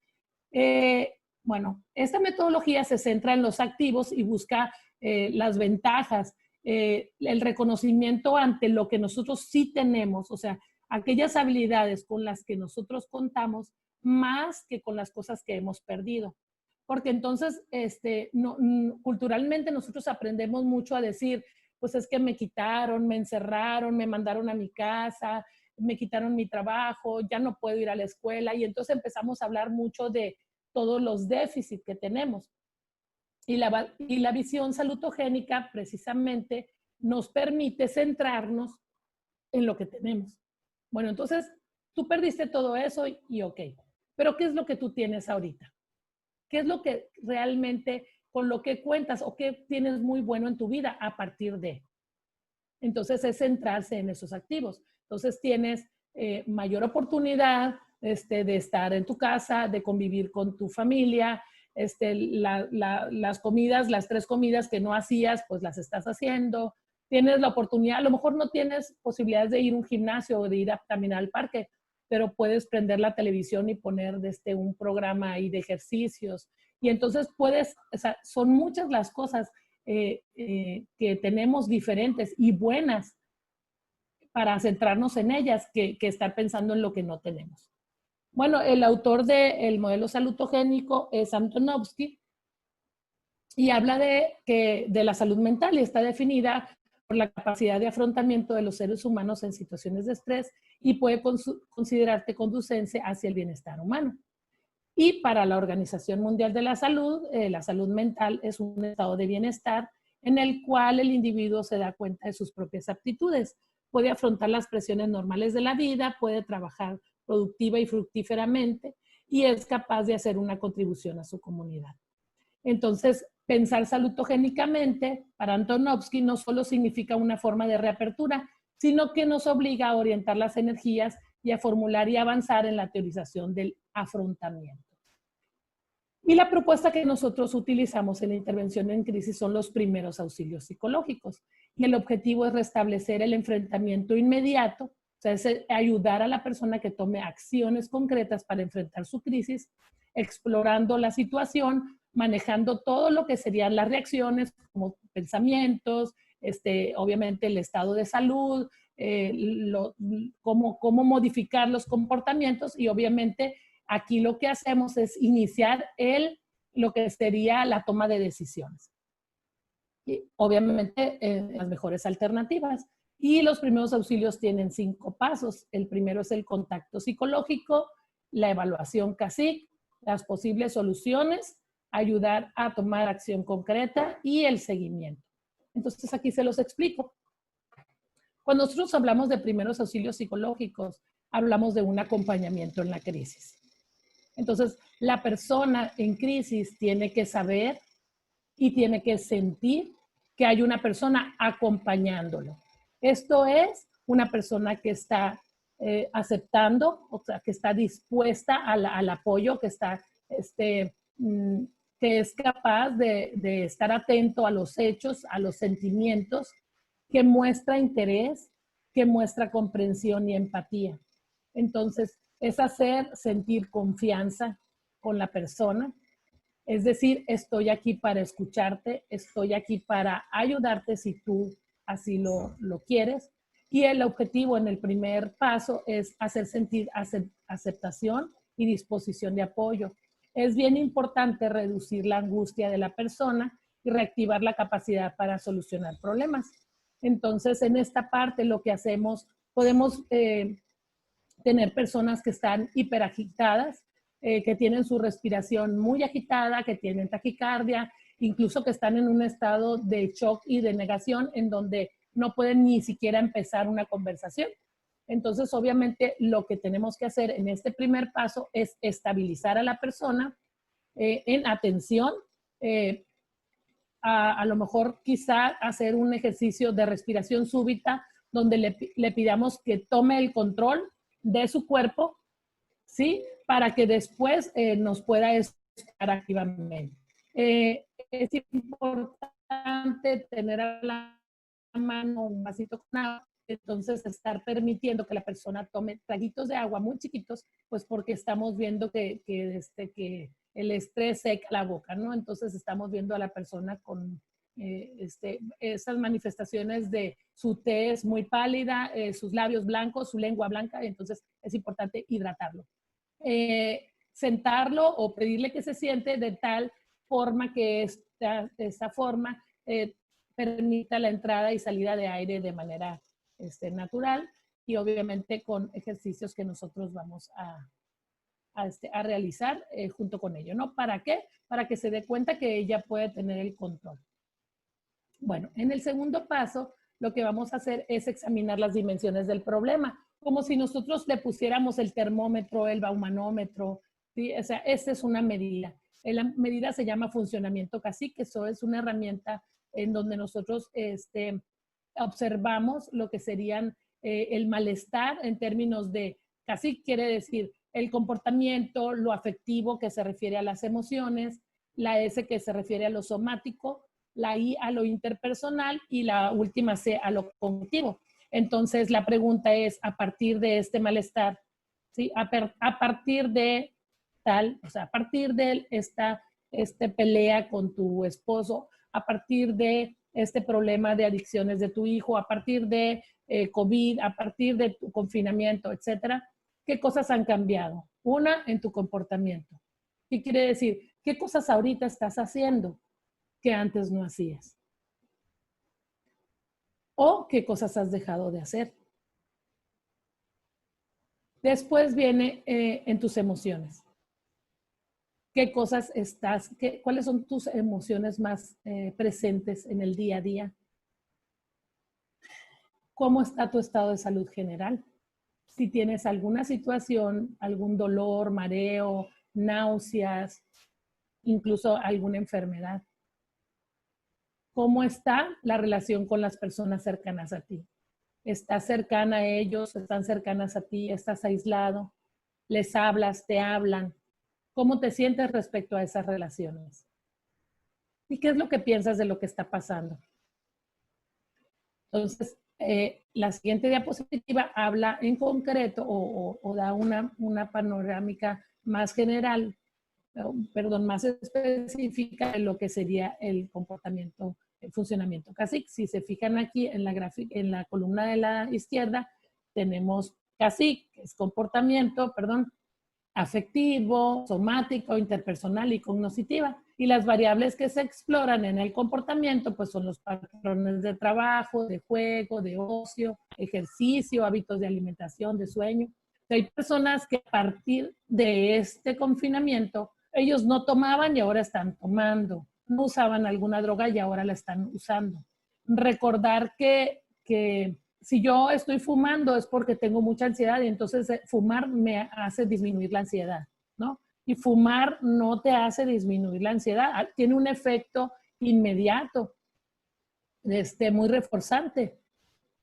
Bueno, esta metodología se centra en los activos y busca las ventajas, el reconocimiento ante lo que nosotros sí tenemos, o sea, aquellas habilidades con las que nosotros contamos más que con las cosas que hemos perdido. Porque entonces, culturalmente nosotros aprendemos mucho a decir, pues es que me quitaron, me encerraron, me mandaron a mi casa, me quitaron mi trabajo, ya no puedo ir a la escuela y entonces empezamos a hablar mucho de todos los déficits que tenemos. Y la visión salutogénica precisamente nos permite centrarnos en lo que tenemos. Bueno, entonces tú perdiste todo eso y ok, pero ¿qué es lo que tú tienes ahorita? ¿Qué es lo que realmente con lo que cuentas o qué tienes muy bueno en tu vida a partir de. Entonces es centrarse en esos activos. Entonces tienes mayor oportunidad de estar en tu casa, de convivir con tu familia, las comidas, las 3 comidas que no hacías, pues las estás haciendo. Tienes la oportunidad, a lo mejor no tienes posibilidades de ir a un gimnasio o de ir a caminar al parque, pero puedes prender la televisión y poner un programa ahí de ejercicios. Y entonces puedes, o sea, son muchas las cosas que tenemos diferentes y buenas para centrarnos en ellas que estar pensando en lo que no tenemos. Bueno, el autor del modelo salutogénico es Antonovsky y habla de la salud mental y está definida por la capacidad de afrontamiento de los seres humanos en situaciones de estrés y puede considerarse conducente hacia el bienestar humano. Y para la Organización Mundial de la salud mental es un estado de bienestar en el cual el individuo se da cuenta de sus propias aptitudes, puede afrontar las presiones normales de la vida, puede trabajar productiva y fructíferamente y es capaz de hacer una contribución a su comunidad. Entonces, pensar salutogénicamente para Antonovsky no solo significa una forma de reapertura, sino que nos obliga a orientar las energías y a formular y avanzar en la teorización del afrontamiento. Y la propuesta que nosotros utilizamos en la intervención en crisis son los primeros auxilios psicológicos. Y el objetivo es restablecer el enfrentamiento inmediato, o sea, es ayudar a la persona que tome acciones concretas para enfrentar su crisis, explorando la situación, manejando todo lo que serían las reacciones, como pensamientos, obviamente el estado de salud, cómo modificar los comportamientos y obviamente aquí lo que hacemos es iniciar lo que sería la toma de decisiones. Y obviamente las mejores alternativas. Y los primeros auxilios tienen 5 pasos. El primero es el contacto psicológico, la evaluación CASIC, las posibles soluciones, ayudar a tomar acción concreta y el seguimiento. Entonces aquí se los explico. Cuando nosotros hablamos de primeros auxilios psicológicos, hablamos de un acompañamiento en la crisis. Entonces, la persona en crisis tiene que saber y tiene que sentir que hay una persona acompañándolo. Esto es una persona que está aceptando, o sea, que está dispuesta al apoyo, que está, que es capaz de estar atento a los hechos, a los sentimientos, que muestra interés, que muestra comprensión y empatía. Entonces, es hacer sentir confianza con la persona. Es decir, estoy aquí para escucharte, estoy aquí para ayudarte si tú así lo quieres. Y el objetivo en el primer paso es hacer sentir aceptación y disposición de apoyo. Es bien importante reducir la angustia de la persona y reactivar la capacidad para solucionar problemas. Entonces, en esta parte lo que hacemos, podemos tener personas que están hiperagitadas, que tienen su respiración muy agitada, que tienen taquicardia, incluso que están en un estado de shock y de negación en donde no pueden ni siquiera empezar una conversación. Entonces, obviamente, lo que tenemos que hacer en este primer paso es estabilizar a la persona en atención, a lo mejor quizá hacer un ejercicio de respiración súbita donde le pidamos que tome el control de su cuerpo, ¿sí? Para que después nos pueda escuchar activamente. Es importante tener a la mano un vasito con agua, entonces estar permitiendo que la persona tome traguitos de agua muy chiquitos, pues porque estamos viendo que el estrés seca la boca, ¿no? Entonces estamos viendo a la persona con esas manifestaciones de su tez muy pálida, sus labios blancos, su lengua blanca, entonces es importante hidratarlo. Sentarlo o pedirle que se siente de tal forma que esta forma permita la entrada y salida de aire de manera natural y obviamente con ejercicios que nosotros vamos a realizar junto con ello, ¿no? ¿Para qué? Para que se dé cuenta que ella puede tener el control. Bueno, en el segundo paso, lo que vamos a hacer es examinar las dimensiones del problema, como si nosotros le pusiéramos el termómetro, el baumanómetro, ¿sí? O sea, esta es una medida. La medida se llama funcionamiento cacique. Eso es una herramienta en donde nosotros observamos lo que serían el malestar en términos de cacique, quiere decir el comportamiento, lo afectivo que se refiere a las emociones, la S que se refiere a lo somático, la I a lo interpersonal y la última C a lo cognitivo. Entonces la pregunta es, a partir de este malestar, ¿sí? A partir de tal, o sea, a partir de esta pelea con tu esposo, a partir de este problema de adicciones de tu hijo, a partir de COVID, a partir de tu confinamiento, etcétera, ¿qué cosas han cambiado? Una, en tu comportamiento. ¿Qué quiere decir? ¿Qué cosas ahorita estás haciendo que antes no hacías? ¿O qué cosas has dejado de hacer? Después viene en tus emociones. ¿Qué cosas cuáles son tus emociones más presentes en el día a día? ¿Cómo está tu estado de salud general? Si tienes alguna situación, algún dolor, mareo, náuseas, incluso alguna enfermedad. ¿Cómo está la relación con las personas cercanas a ti? ¿Estás cercana a ellos? ¿Están cercanas a ti? ¿Estás aislado? ¿Les hablas? ¿Te hablan? ¿Cómo te sientes respecto a esas relaciones? ¿Y qué es lo que piensas de lo que está pasando? Entonces, la siguiente diapositiva habla en concreto o da una panorámica más general, perdón, más específica de lo que sería el comportamiento, el funcionamiento cacique. Si se fijan aquí en la gráfica, en la columna de la izquierda, tenemos cacique, que es comportamiento, perdón, afectivo, somático, interpersonal y cognitiva. Y las variables que se exploran en el comportamiento, pues son los patrones de trabajo, de juego, de ocio, ejercicio, hábitos de alimentación, de sueño. Hay personas que a partir de este confinamiento, ellos no tomaban y ahora están tomando. No usaban alguna droga y ahora la están usando. Recordar que si yo estoy fumando es porque tengo mucha ansiedad y entonces fumar me hace disminuir la ansiedad, ¿no? Y fumar no te hace disminuir la ansiedad, tiene un efecto inmediato, muy reforzante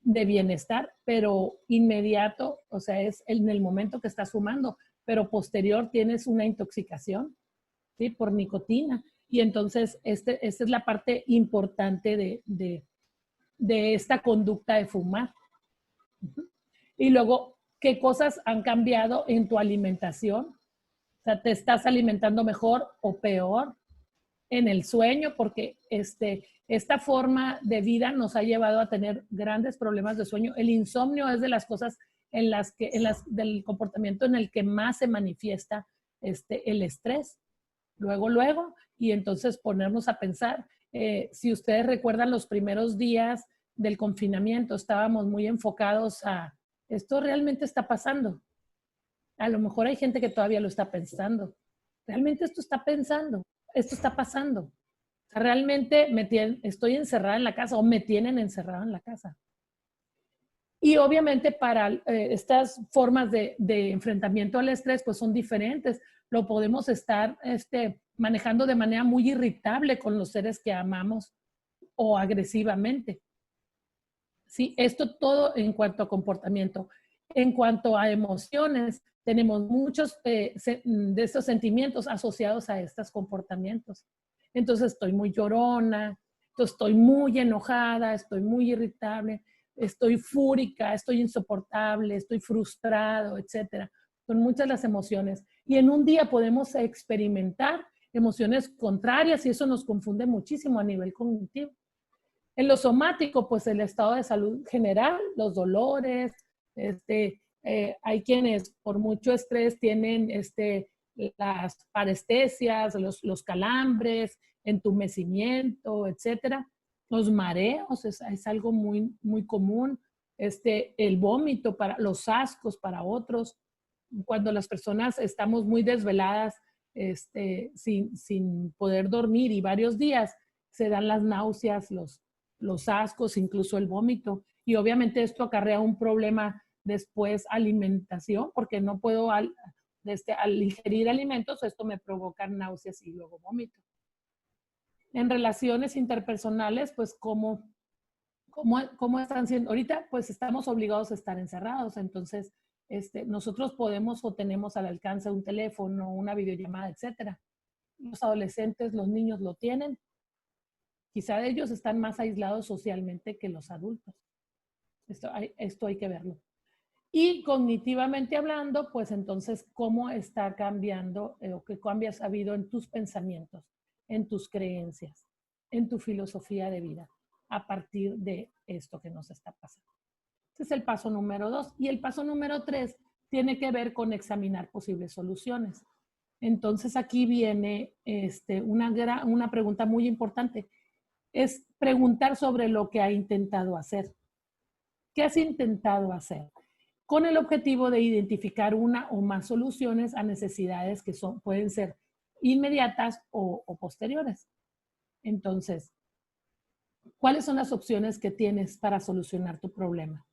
de bienestar, pero inmediato, o sea, es en el momento que estás fumando, pero posterior tienes una intoxicación, ¿sí? Por nicotina. Y entonces esta es la parte importante de esta conducta de fumar. Y luego, ¿qué cosas han cambiado en tu alimentación? O sea, ¿te estás alimentando mejor o peor? En el sueño, porque esta forma de vida nos ha llevado a tener grandes problemas de sueño. El insomnio es de las cosas del comportamiento en el que más se manifiesta el estrés. Luego, y entonces ponernos a pensar, si ustedes recuerdan los primeros días del confinamiento, estábamos muy enfocados a, ¿esto realmente está pasando? A lo mejor hay gente que todavía lo está pensando. ¿Realmente esto está pasando? O sea, ¿realmente estoy encerrada en la casa o me tienen encerrada en la casa? Y obviamente para estas formas de enfrentamiento al estrés, pues son diferentes. Lo podemos estar manejando de manera muy irritable con los seres que amamos o agresivamente. Sí, esto todo en cuanto a comportamiento. En cuanto a emociones, tenemos muchos de estos sentimientos asociados a estos comportamientos. Entonces estoy muy llorona, estoy muy enojada, estoy muy irritable, estoy fúrica, estoy insoportable, estoy frustrado, etcétera. Son muchas las emociones. Y en un día podemos experimentar emociones contrarias y eso nos confunde muchísimo a nivel cognitivo. En lo somático, pues el estado de salud general, los dolores, hay quienes por mucho estrés tienen las parestesias, los calambres, entumecimiento, etcétera. Los mareos es algo muy, muy común. El vómito, para los ascos para otros. Cuando las personas estamos muy desveladas, sin poder dormir y varios días, se dan las náuseas, los ascos, incluso el vómito. Y obviamente esto acarrea un problema después alimentación, porque no puedo al ingerir alimentos, esto me provoca náuseas y luego vómito. En relaciones interpersonales, pues, ¿cómo están siendo? Ahorita, pues, estamos obligados a estar encerrados, entonces, nosotros podemos o tenemos al alcance un teléfono, una videollamada, etcétera. Los adolescentes, los niños lo tienen. Quizá ellos están más aislados socialmente que los adultos. Esto hay que verlo. Y cognitivamente hablando, pues entonces, ¿cómo está cambiando o qué cambios ha habido en tus pensamientos, en tus creencias, en tu filosofía de vida a partir de esto que nos está pasando? Ese es el paso número 2. Y el paso número 3 tiene que ver con examinar posibles soluciones. Entonces, aquí viene una pregunta muy importante. Es preguntar sobre lo que ha intentado hacer. ¿Qué has intentado hacer? Con el objetivo de identificar una o más soluciones a necesidades que pueden ser inmediatas o posteriores. Entonces, ¿cuáles son las opciones que tienes para solucionar tu problema?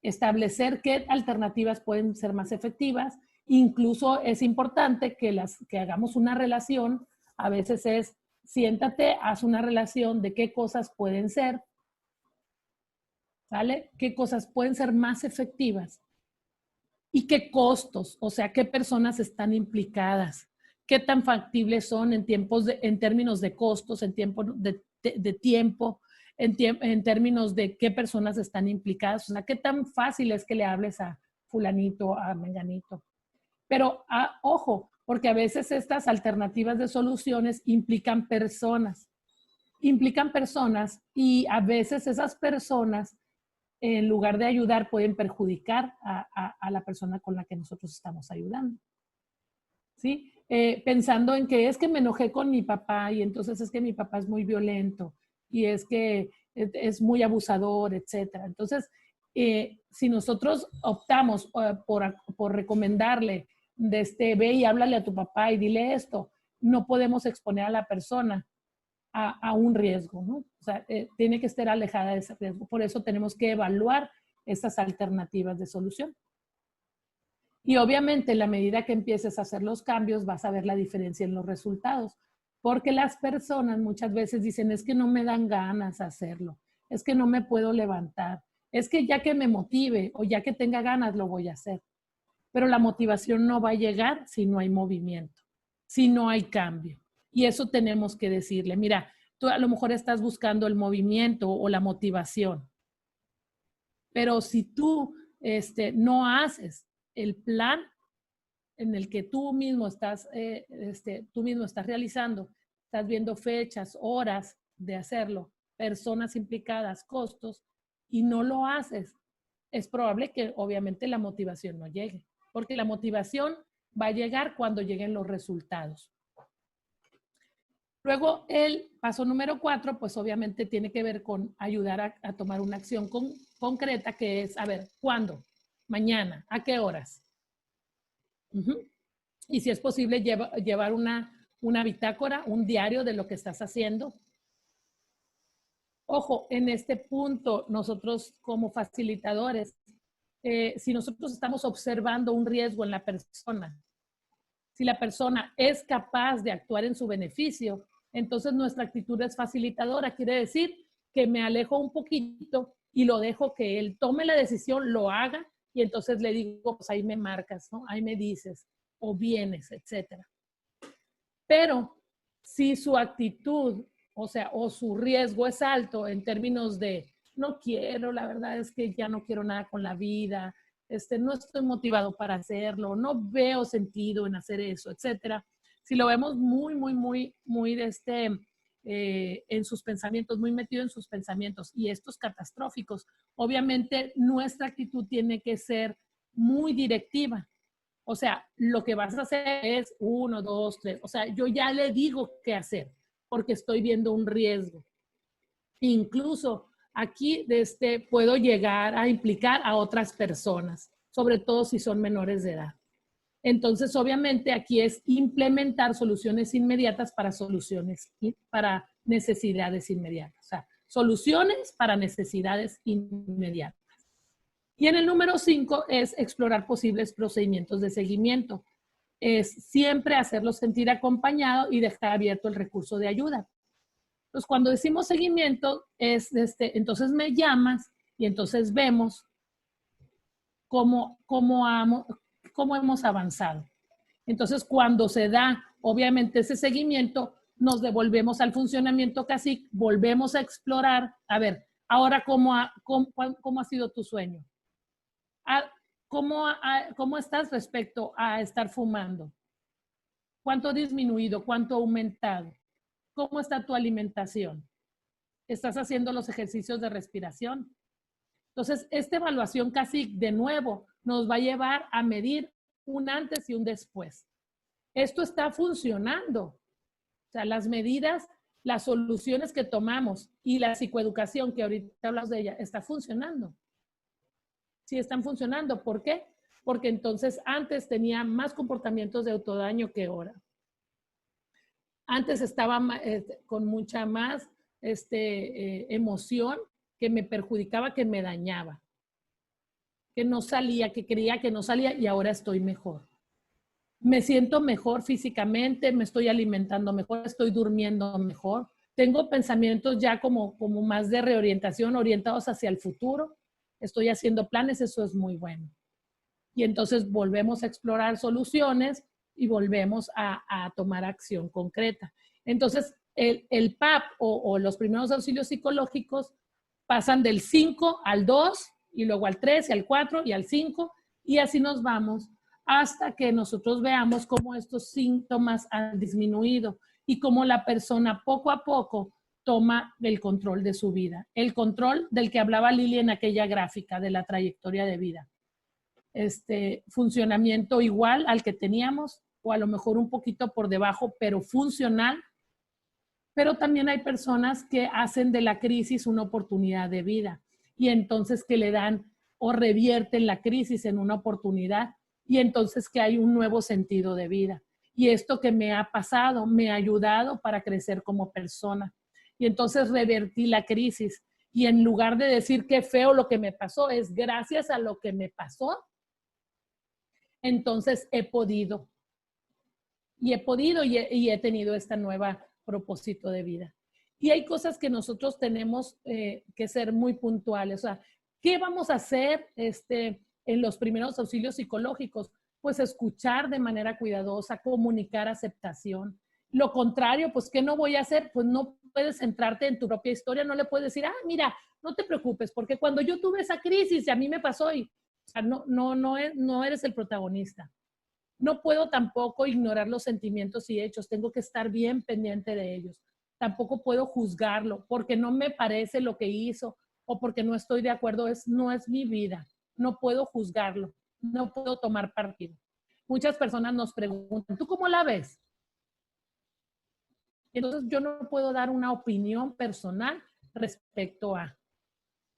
Establecer qué alternativas pueden ser más efectivas. Incluso es importante que hagamos una relación. A veces es, siéntate, haz una relación de qué cosas pueden ser, ¿vale? ¿Qué cosas pueden ser más efectivas? ¿Y qué costos? O sea, ¿qué personas están implicadas? ¿Qué tan factibles son en términos de costos, en tiempo, en términos de qué personas están implicadas? O sea, ¿qué tan fácil es que le hables a fulanito, a menganito? Pero, ojo, porque a veces estas alternativas de soluciones implican personas y a veces esas personas, en lugar de ayudar, pueden perjudicar a la persona con la que nosotros estamos ayudando. ¿Sí? Pensando en que es que me enojé con mi papá y entonces es que mi papá es muy violento y es que es muy abusador, etcétera. Entonces, si nosotros optamos por recomendarle, ve y háblale a tu papá y dile esto, no podemos exponer a la persona a un riesgo, ¿no? O sea, tiene que estar alejada de ese riesgo. Por eso tenemos que evaluar esas alternativas de solución. Y obviamente, en la medida que empieces a hacer los cambios, vas a ver la diferencia en los resultados. Porque las personas muchas veces dicen, es que no me dan ganas de hacerlo, es que no me puedo levantar, es que ya que me motive o ya que tenga ganas, lo voy a hacer. Pero la motivación no va a llegar si no hay movimiento, si no hay cambio. Y eso tenemos que decirle, mira, tú a lo mejor estás buscando el movimiento o la motivación, pero si tú no haces el plan en el que tú mismo estás realizando, estás viendo fechas, horas de hacerlo, personas implicadas, costos, y no lo haces, es probable que obviamente la motivación no llegue, porque la motivación va a llegar cuando lleguen los resultados. Luego, el paso número 4, pues obviamente tiene que ver con ayudar a tomar una acción concreta, que es, a ver, ¿cuándo? Mañana, ¿a qué horas? Y si es posible, llevar una bitácora, un diario de lo que estás haciendo. Ojo, en este punto, nosotros como facilitadores, si nosotros estamos observando un riesgo en la persona, si la persona es capaz de actuar en su beneficio, entonces nuestra actitud es facilitadora. Quiere decir que me alejo un poquito y lo dejo que él tome la decisión, lo haga, y entonces le digo, pues ahí me marcas, ¿no? Ahí me dices, o vienes, etcétera. Pero si su actitud, o sea, o su riesgo es alto en términos de no quiero, la verdad es que ya no quiero nada con la vida, no estoy motivado para hacerlo, no veo sentido en hacer eso, etcétera. Si lo vemos muy en sus pensamientos, muy metido en sus pensamientos y estos catastróficos, obviamente nuestra actitud tiene que ser muy directiva. O sea, lo que vas a hacer es 1, 2, 3. O sea, yo ya le digo qué hacer porque estoy viendo un riesgo. Incluso aquí puedo llegar a implicar a otras personas, sobre todo si son menores de edad. Entonces, obviamente, aquí es implementar soluciones inmediatas para necesidades inmediatas. O sea, soluciones para necesidades inmediatas. Y en el número 5 es explorar posibles procedimientos de seguimiento. es siempre hacerlo sentir acompañado y dejar abierto el recurso de ayuda. Entonces, cuando decimos seguimiento, entonces me llamas y entonces vemos cómo hemos avanzado. Entonces, cuando se da, obviamente, ese seguimiento, nos devolvemos al funcionamiento CASIC, volvemos a explorar, a ver, ahora, ¿cómo ha sido tu sueño? ¿Cómo estás respecto a estar fumando? ¿Cuánto ha disminuido? ¿Cuánto ha aumentado? ¿Cómo está tu alimentación? ¿Estás haciendo los ejercicios de respiración? Entonces, esta evaluación CASIC, de nuevo, nos va a llevar a medir un antes y un después. Esto está funcionando. O sea, las medidas, las soluciones que tomamos y la psicoeducación, que ahorita hablas de ella, está funcionando. Sí, están funcionando. ¿Por qué? Porque entonces antes tenía más comportamientos de autodaño que ahora. Antes estaba con mucha más emoción que me perjudicaba, que me dañaba, que no salía, que creía que no salía, y ahora estoy mejor. Me siento mejor físicamente, me estoy alimentando mejor, estoy durmiendo mejor. Tengo pensamientos ya como más de reorientación, orientados hacia el futuro. Estoy haciendo planes, eso es muy bueno. Y entonces volvemos a explorar soluciones y volvemos a tomar acción concreta. Entonces, el PAP o los primeros auxilios psicológicos pasan del 5 al 2 y luego al 3 y al 4 y al 5, y así nos vamos hasta que nosotros veamos cómo estos síntomas han disminuido y cómo la persona poco a poco toma el control de su vida. El control del que hablaba Lili en aquella gráfica de la trayectoria de vida. Funcionamiento igual al que teníamos o a lo mejor un poquito por debajo, pero funcional. Pero también hay personas que hacen de la crisis una oportunidad de vida y entonces que le dan o revierten la crisis en una oportunidad y entonces que hay un nuevo sentido de vida. Y esto que me ha pasado me ha ayudado para crecer como persona. Y entonces revertí la crisis y en lugar de decir qué feo lo que me pasó, es gracias a lo que me pasó, entonces he podido y he tenido esta nueva propósito de vida. Y hay cosas que nosotros tenemos que ser muy puntuales. O sea, ¿qué vamos a hacer en los primeros auxilios psicológicos? Pues escuchar de manera cuidadosa, comunicar aceptación. Lo contrario, pues, ¿qué no voy a hacer? Pues no puedes centrarte en tu propia historia, no le puedes decir, mira, no te preocupes, porque cuando yo tuve esa crisis y a mí me pasó, o sea, no eres el protagonista. No puedo tampoco ignorar los sentimientos y hechos, tengo que estar bien pendiente de ellos. Tampoco puedo juzgarlo porque no me parece lo que hizo o porque no estoy de acuerdo, no es mi vida. No puedo juzgarlo, no puedo tomar partido. Muchas personas nos preguntan, ¿tú cómo la ves? Entonces yo no puedo dar una opinión personal respecto a.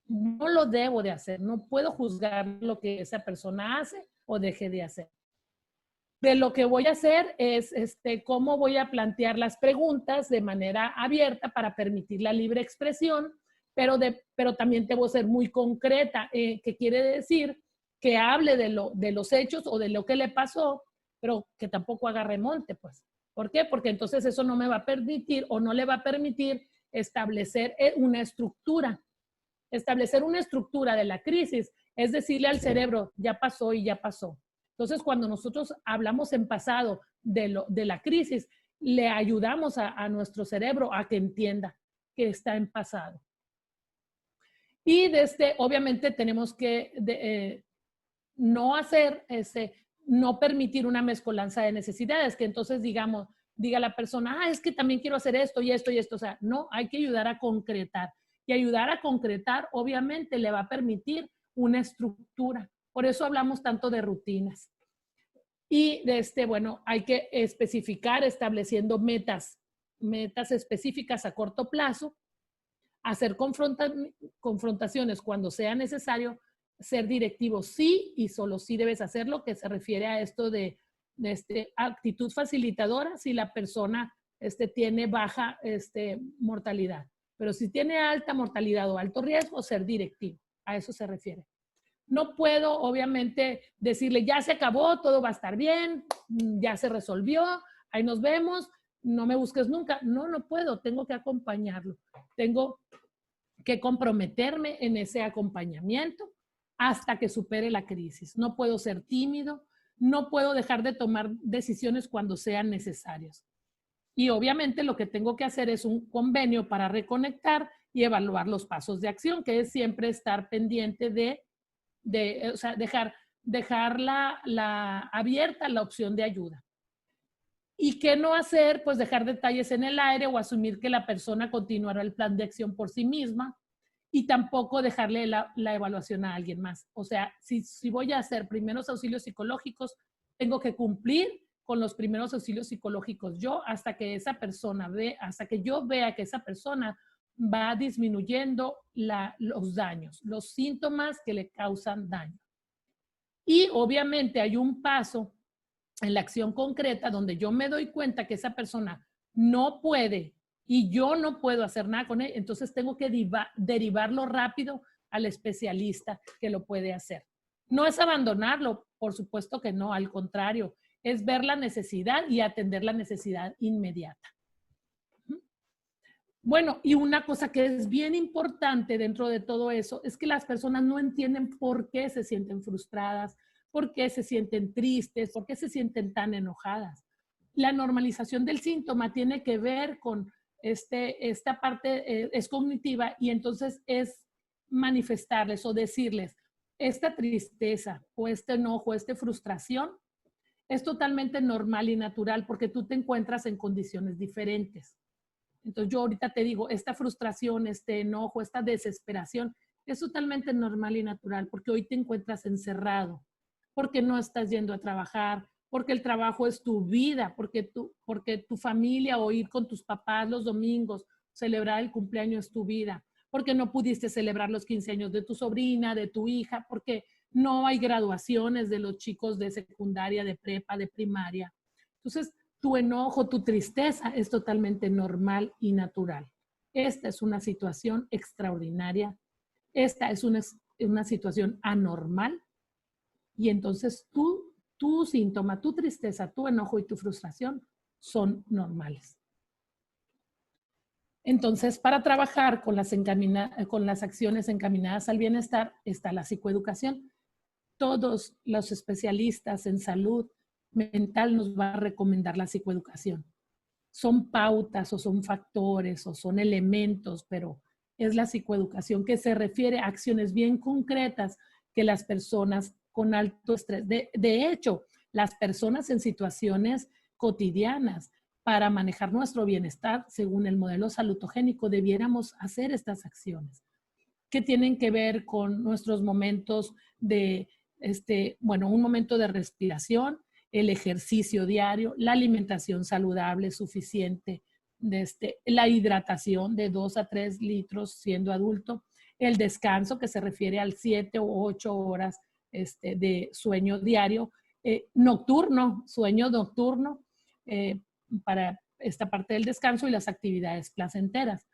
No lo debo de hacer, no puedo juzgar lo que esa persona hace o deje de hacer. De lo que voy a hacer es cómo voy a plantear las preguntas de manera abierta para permitir la libre expresión, pero también debo ser muy concreta, que quiere decir que hable de los hechos o de lo que le pasó, pero que tampoco haga remonte, pues. ¿Por qué? Porque entonces eso no me va a permitir o no le va a permitir establecer una estructura. Establecer una estructura de la crisis es decirle al cerebro, ya pasó y ya pasó. Entonces, cuando nosotros hablamos en pasado de la crisis, le ayudamos a nuestro cerebro a que entienda que está en pasado. Y obviamente tenemos que no hacer no permitir una mezcolanza de necesidades, que entonces diga la persona, es que también quiero hacer esto y esto y esto. O sea, no, hay que ayudar a concretar. Y ayudar a concretar, obviamente, le va a permitir una estructura. Por eso hablamos tanto de rutinas. Y bueno, hay que especificar estableciendo metas específicas a corto plazo, hacer confrontaciones cuando sea necesario, ser directivo sí y solo sí debes hacerlo, que se refiere a esto de actitud facilitadora si la persona tiene baja mortalidad. Pero si tiene alta mortalidad o alto riesgo, ser directivo. A eso se refiere. No puedo, obviamente, decirle, ya se acabó, todo va a estar bien, ya se resolvió, ahí nos vemos, no me busques nunca. No, no puedo, tengo que acompañarlo. Tengo que comprometerme en ese acompañamiento hasta que supere la crisis. No puedo ser tímido, no puedo dejar de tomar decisiones cuando sean necesarias. Y obviamente lo que tengo que hacer es un convenio para reconectar y evaluar los pasos de acción, que es siempre estar pendiente o sea, dejar abierta la opción de ayuda. ¿Y qué no hacer? Pues dejar detalles en el aire o asumir que la persona continuará el plan de acción por sí misma y tampoco dejarle la evaluación a alguien más. O sea, si voy a hacer primeros auxilios psicológicos, tengo que cumplir con los primeros auxilios psicológicos yo hasta que esa persona hasta que yo vea que esa persona va disminuyendo los daños, los síntomas que le causan daño. Y obviamente hay un paso en la acción concreta donde yo me doy cuenta que esa persona no puede y yo no puedo hacer nada con él, entonces tengo que derivarlo rápido al especialista que lo puede hacer. No es abandonarlo, por supuesto que no, al contrario, es ver la necesidad y atender la necesidad inmediata. Bueno, y una cosa que es bien importante dentro de todo eso es que las personas no entienden por qué se sienten frustradas, por qué se sienten tristes, por qué se sienten tan enojadas. La normalización del síntoma tiene que ver con esta parte, es cognitiva y entonces es manifestarles o decirles, esta tristeza o este enojo, esta frustración es totalmente normal y natural porque tú te encuentras en condiciones diferentes. Entonces yo ahorita te digo, esta frustración, este enojo, esta desesperación es totalmente normal y natural porque hoy te encuentras encerrado, porque no estás yendo a trabajar, porque el trabajo es tu vida, porque tu familia o ir con tus papás los domingos, celebrar el cumpleaños es tu vida, porque no pudiste celebrar los 15 años de tu sobrina, de tu hija, porque no hay graduaciones de los chicos de secundaria, de prepa, de primaria. Entonces, tu enojo, tu tristeza es totalmente normal y natural. Esta es una situación extraordinaria. Esta es una situación anormal. Y entonces tu síntoma, tu tristeza, tu enojo y tu frustración son normales. Entonces, para trabajar con las acciones encaminadas al bienestar está la psicoeducación. Todos los especialistas en salud mental nos van a recomendar la psicoeducación. Son pautas o son factores o son elementos, pero es la psicoeducación que se refiere a acciones bien concretas que las personas con alto estrés, de hecho, las personas en situaciones cotidianas para manejar nuestro bienestar, según el modelo salutogénico, debiéramos hacer estas acciones que tienen que ver con nuestros momentos de, un momento de respiración, el ejercicio diario, la alimentación saludable suficiente, la hidratación de 2 a 3 litros siendo adulto, el descanso que se refiere al 7 u 8 horas de sueño diario, sueño nocturno para esta parte del descanso y las actividades placenteras.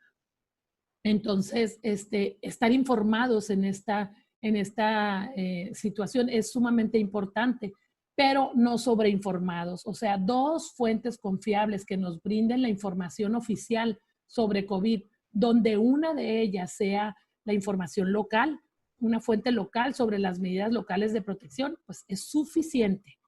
Entonces, estar informados en esta situación es sumamente importante, pero no sobreinformados. O sea, 2 fuentes confiables que nos brinden la información oficial sobre COVID, donde una de ellas sea la información local, una fuente local sobre las medidas locales de protección, pues es suficiente,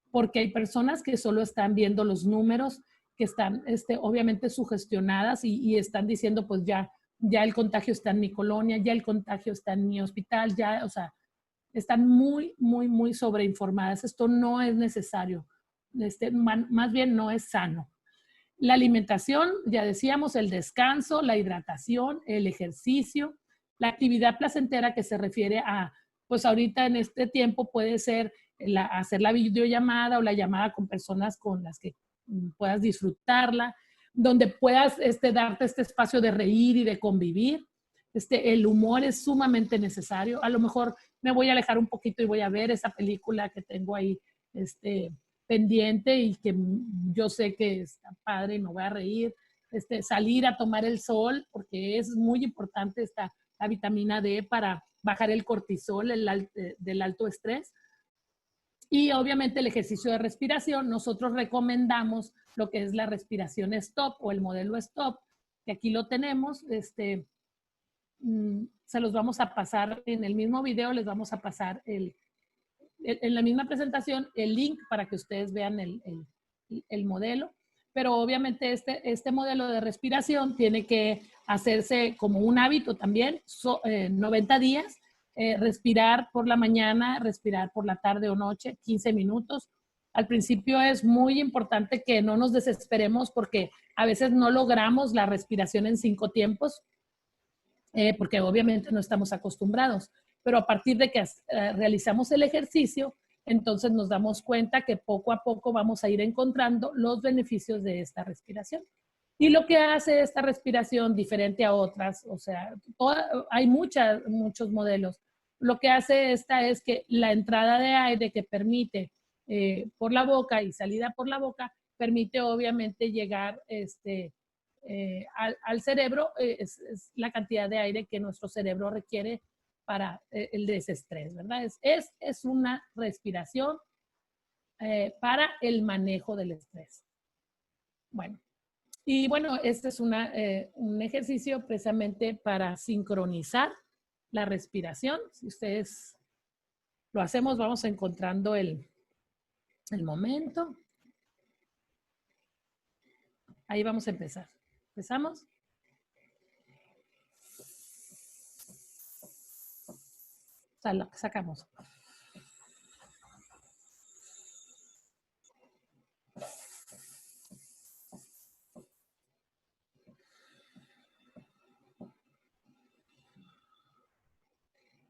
porque hay personas que solo están viendo los números, que están obviamente sugestionadas y están diciendo, pues ya el contagio está en mi colonia, ya el contagio está en mi hospital, ya, o sea, están muy, muy, muy sobreinformadas. Esto no es necesario, más bien no es sano. La alimentación, ya decíamos, el descanso, la hidratación, el ejercicio, la actividad placentera que se refiere a, pues ahorita en este tiempo puede ser hacer la videollamada o la llamada con personas con las que puedas disfrutarla, donde puedas darte este espacio de reír y de convivir. El humor es sumamente necesario. A lo mejor me voy a alejar un poquito y voy a ver esa película que tengo ahí pendiente y que yo sé que está padre y me voy a reír. Salir a tomar el sol, porque es muy importante la vitamina D para bajar el cortisol del alto estrés. Y obviamente el ejercicio de respiración, nosotros recomendamos lo que es la respiración STOP o el modelo STOP, que aquí lo tenemos. Se los vamos a pasar en el mismo video, les vamos a pasar en la misma presentación el link para que ustedes vean el modelo. Pero obviamente este modelo de respiración tiene que hacerse como un hábito también, 90 días. Respirar por la mañana, respirar por la tarde o noche, 15 minutos. Al principio es muy importante que no nos desesperemos porque a veces no logramos la respiración en 5 tiempos, porque obviamente no estamos acostumbrados. Pero a partir de que realizamos el ejercicio, entonces nos damos cuenta que poco a poco vamos a ir encontrando los beneficios de esta respiración. Y lo que hace esta respiración diferente a otras, o sea, hay muchos modelos. Lo que hace esta es que la entrada de aire que permite por la boca y salida por la boca, permite obviamente llegar al cerebro, es la cantidad de aire que nuestro cerebro requiere para el desestrés, ¿verdad? Es una respiración para el manejo del estrés. Bueno. Y bueno, este es un ejercicio precisamente para sincronizar la respiración. Si ustedes lo hacemos, vamos encontrando el momento. Ahí vamos a empezar. ¿Empezamos? Sacamos.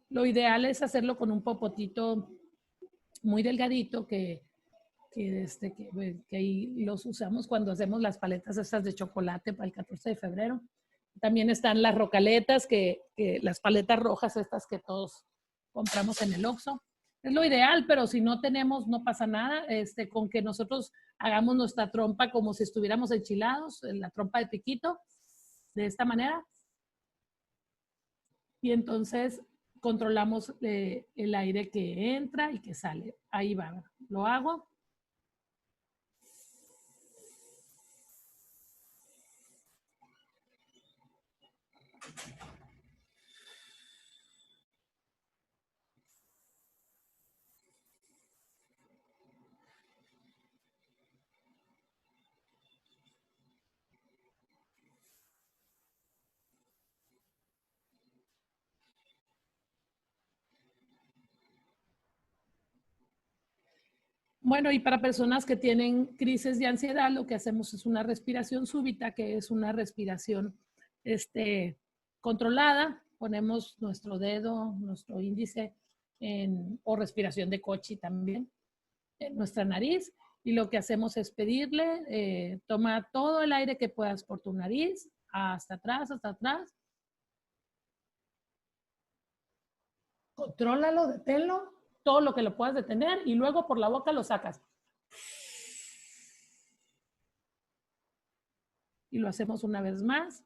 Lo ideal es hacerlo con un popotito muy delgadito que ahí los usamos cuando hacemos las paletas estas de chocolate para el 14 de febrero. También están las rocaletas, las paletas rojas estas que todos compramos en el Oxxo. Es lo ideal, pero si no tenemos, no pasa nada. Con que nosotros hagamos nuestra trompa como si estuviéramos enchilados, la trompa de piquito, de esta manera. Y entonces controlamos el aire que entra y que sale. Ahí va, lo hago. Bueno, y para personas que tienen crisis de ansiedad, lo que hacemos es una respiración súbita, que es una respiración controlada. Ponemos nuestro dedo, nuestro índice, o respiración de Cochi también, en nuestra nariz. Y lo que hacemos es pedirle, toma todo el aire que puedas por tu nariz, hasta atrás, hasta atrás. Contrólalo, deténlo, todo lo que lo puedas detener y luego por la boca lo sacas. Y lo hacemos una vez más.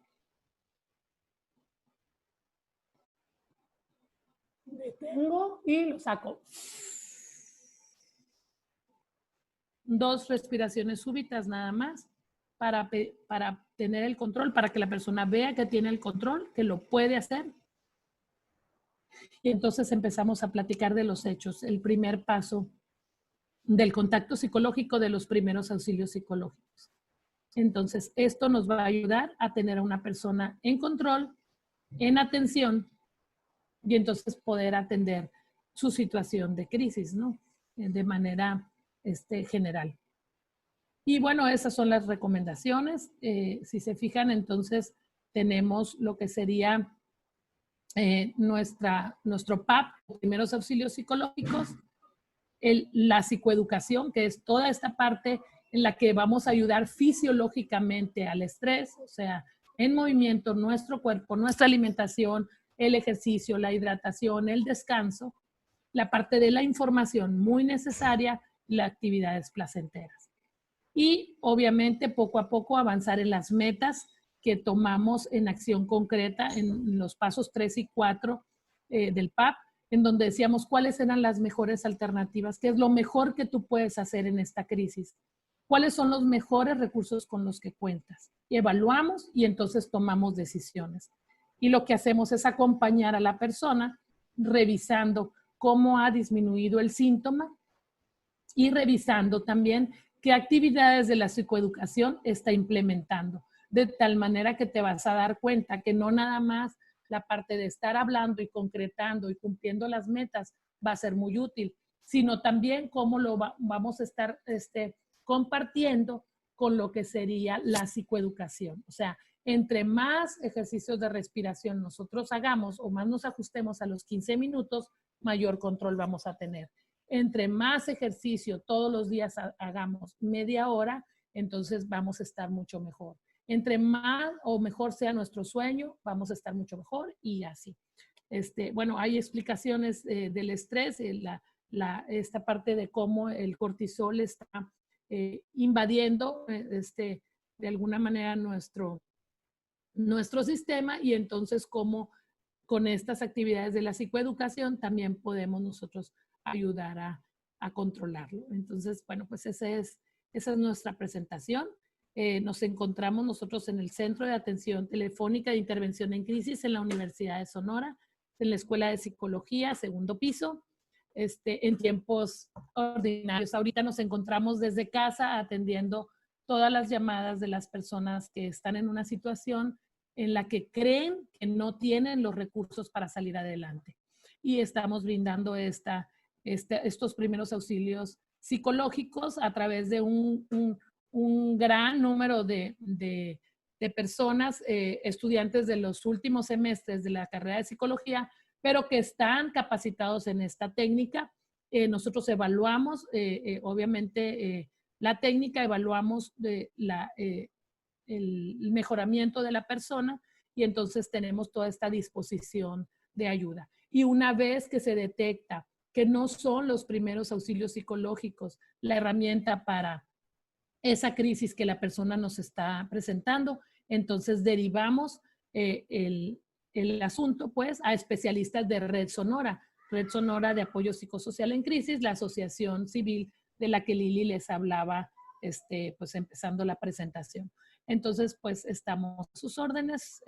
Detengo y lo saco. 2 respiraciones súbitas nada más para tener el control, para que la persona vea que tiene el control, que lo puede hacer. Y entonces empezamos a platicar de los hechos, el primer paso del contacto psicológico, de los primeros auxilios psicológicos. Entonces, esto nos va a ayudar a tener a una persona en control, en atención, y entonces poder atender su situación de crisis, ¿no? De manera general. Y bueno, esas son las recomendaciones. Si se fijan, entonces tenemos lo que sería nuestro PAP, primeros auxilios psicológicos, la psicoeducación, que es toda esta parte en la que vamos a ayudar fisiológicamente al estrés, o sea, en movimiento, nuestro cuerpo, nuestra alimentación, el ejercicio, la hidratación, el descanso, la parte de la información muy necesaria, las actividades placenteras. Y obviamente poco a poco avanzar en las metas que tomamos en acción concreta en los pasos 3 y 4 del PAP, en donde decíamos cuáles eran las mejores alternativas, qué es lo mejor que tú puedes hacer en esta crisis, cuáles son los mejores recursos con los que cuentas. Y evaluamos y entonces tomamos decisiones. Y lo que hacemos es acompañar a la persona revisando cómo ha disminuido el síntoma y revisando también qué actividades de la psicoeducación está implementando, de tal manera que te vas a dar cuenta que no nada más la parte de estar hablando y concretando y cumpliendo las metas va a ser muy útil, sino también cómo lo vamos a estar compartiendo con lo que sería la psicoeducación. O sea, entre más ejercicios de respiración nosotros hagamos o más nos ajustemos a los 15 minutos, mayor control vamos a tener. Entre más ejercicio todos los días hagamos media hora, entonces vamos a estar mucho mejor. Entre más o mejor sea nuestro sueño, vamos a estar mucho mejor y así. Bueno, hay explicaciones del estrés, esta parte de cómo el cortisol está invadiendo de alguna manera nuestro sistema y entonces cómo con estas actividades de la psicoeducación también podemos nosotros ayudar a controlarlo. Entonces, bueno, pues esa es nuestra presentación. Nos encontramos nosotros en el Centro de Atención Telefónica de Intervención en Crisis en la Universidad de Sonora, en la Escuela de Psicología, segundo piso, en tiempos ordinarios. Ahorita nos encontramos desde casa atendiendo todas las llamadas de las personas que están en una situación en la que creen que no tienen los recursos para salir adelante. Y estamos brindando estos primeros auxilios psicológicos a través de un gran número de personas, estudiantes de los últimos semestres de la carrera de psicología, pero que están capacitados en esta técnica. Nosotros evaluamos, obviamente, la técnica, evaluamos el mejoramiento de la persona y entonces tenemos toda esta disposición de ayuda. Y una vez que se detecta que no son los primeros auxilios psicológicos la herramienta para esa crisis que la persona nos está presentando, entonces derivamos el asunto pues a especialistas de Red Sonora de Apoyo Psicosocial en Crisis, la asociación civil de la que Lili les hablaba pues empezando la presentación. Entonces, pues estamos a sus órdenes.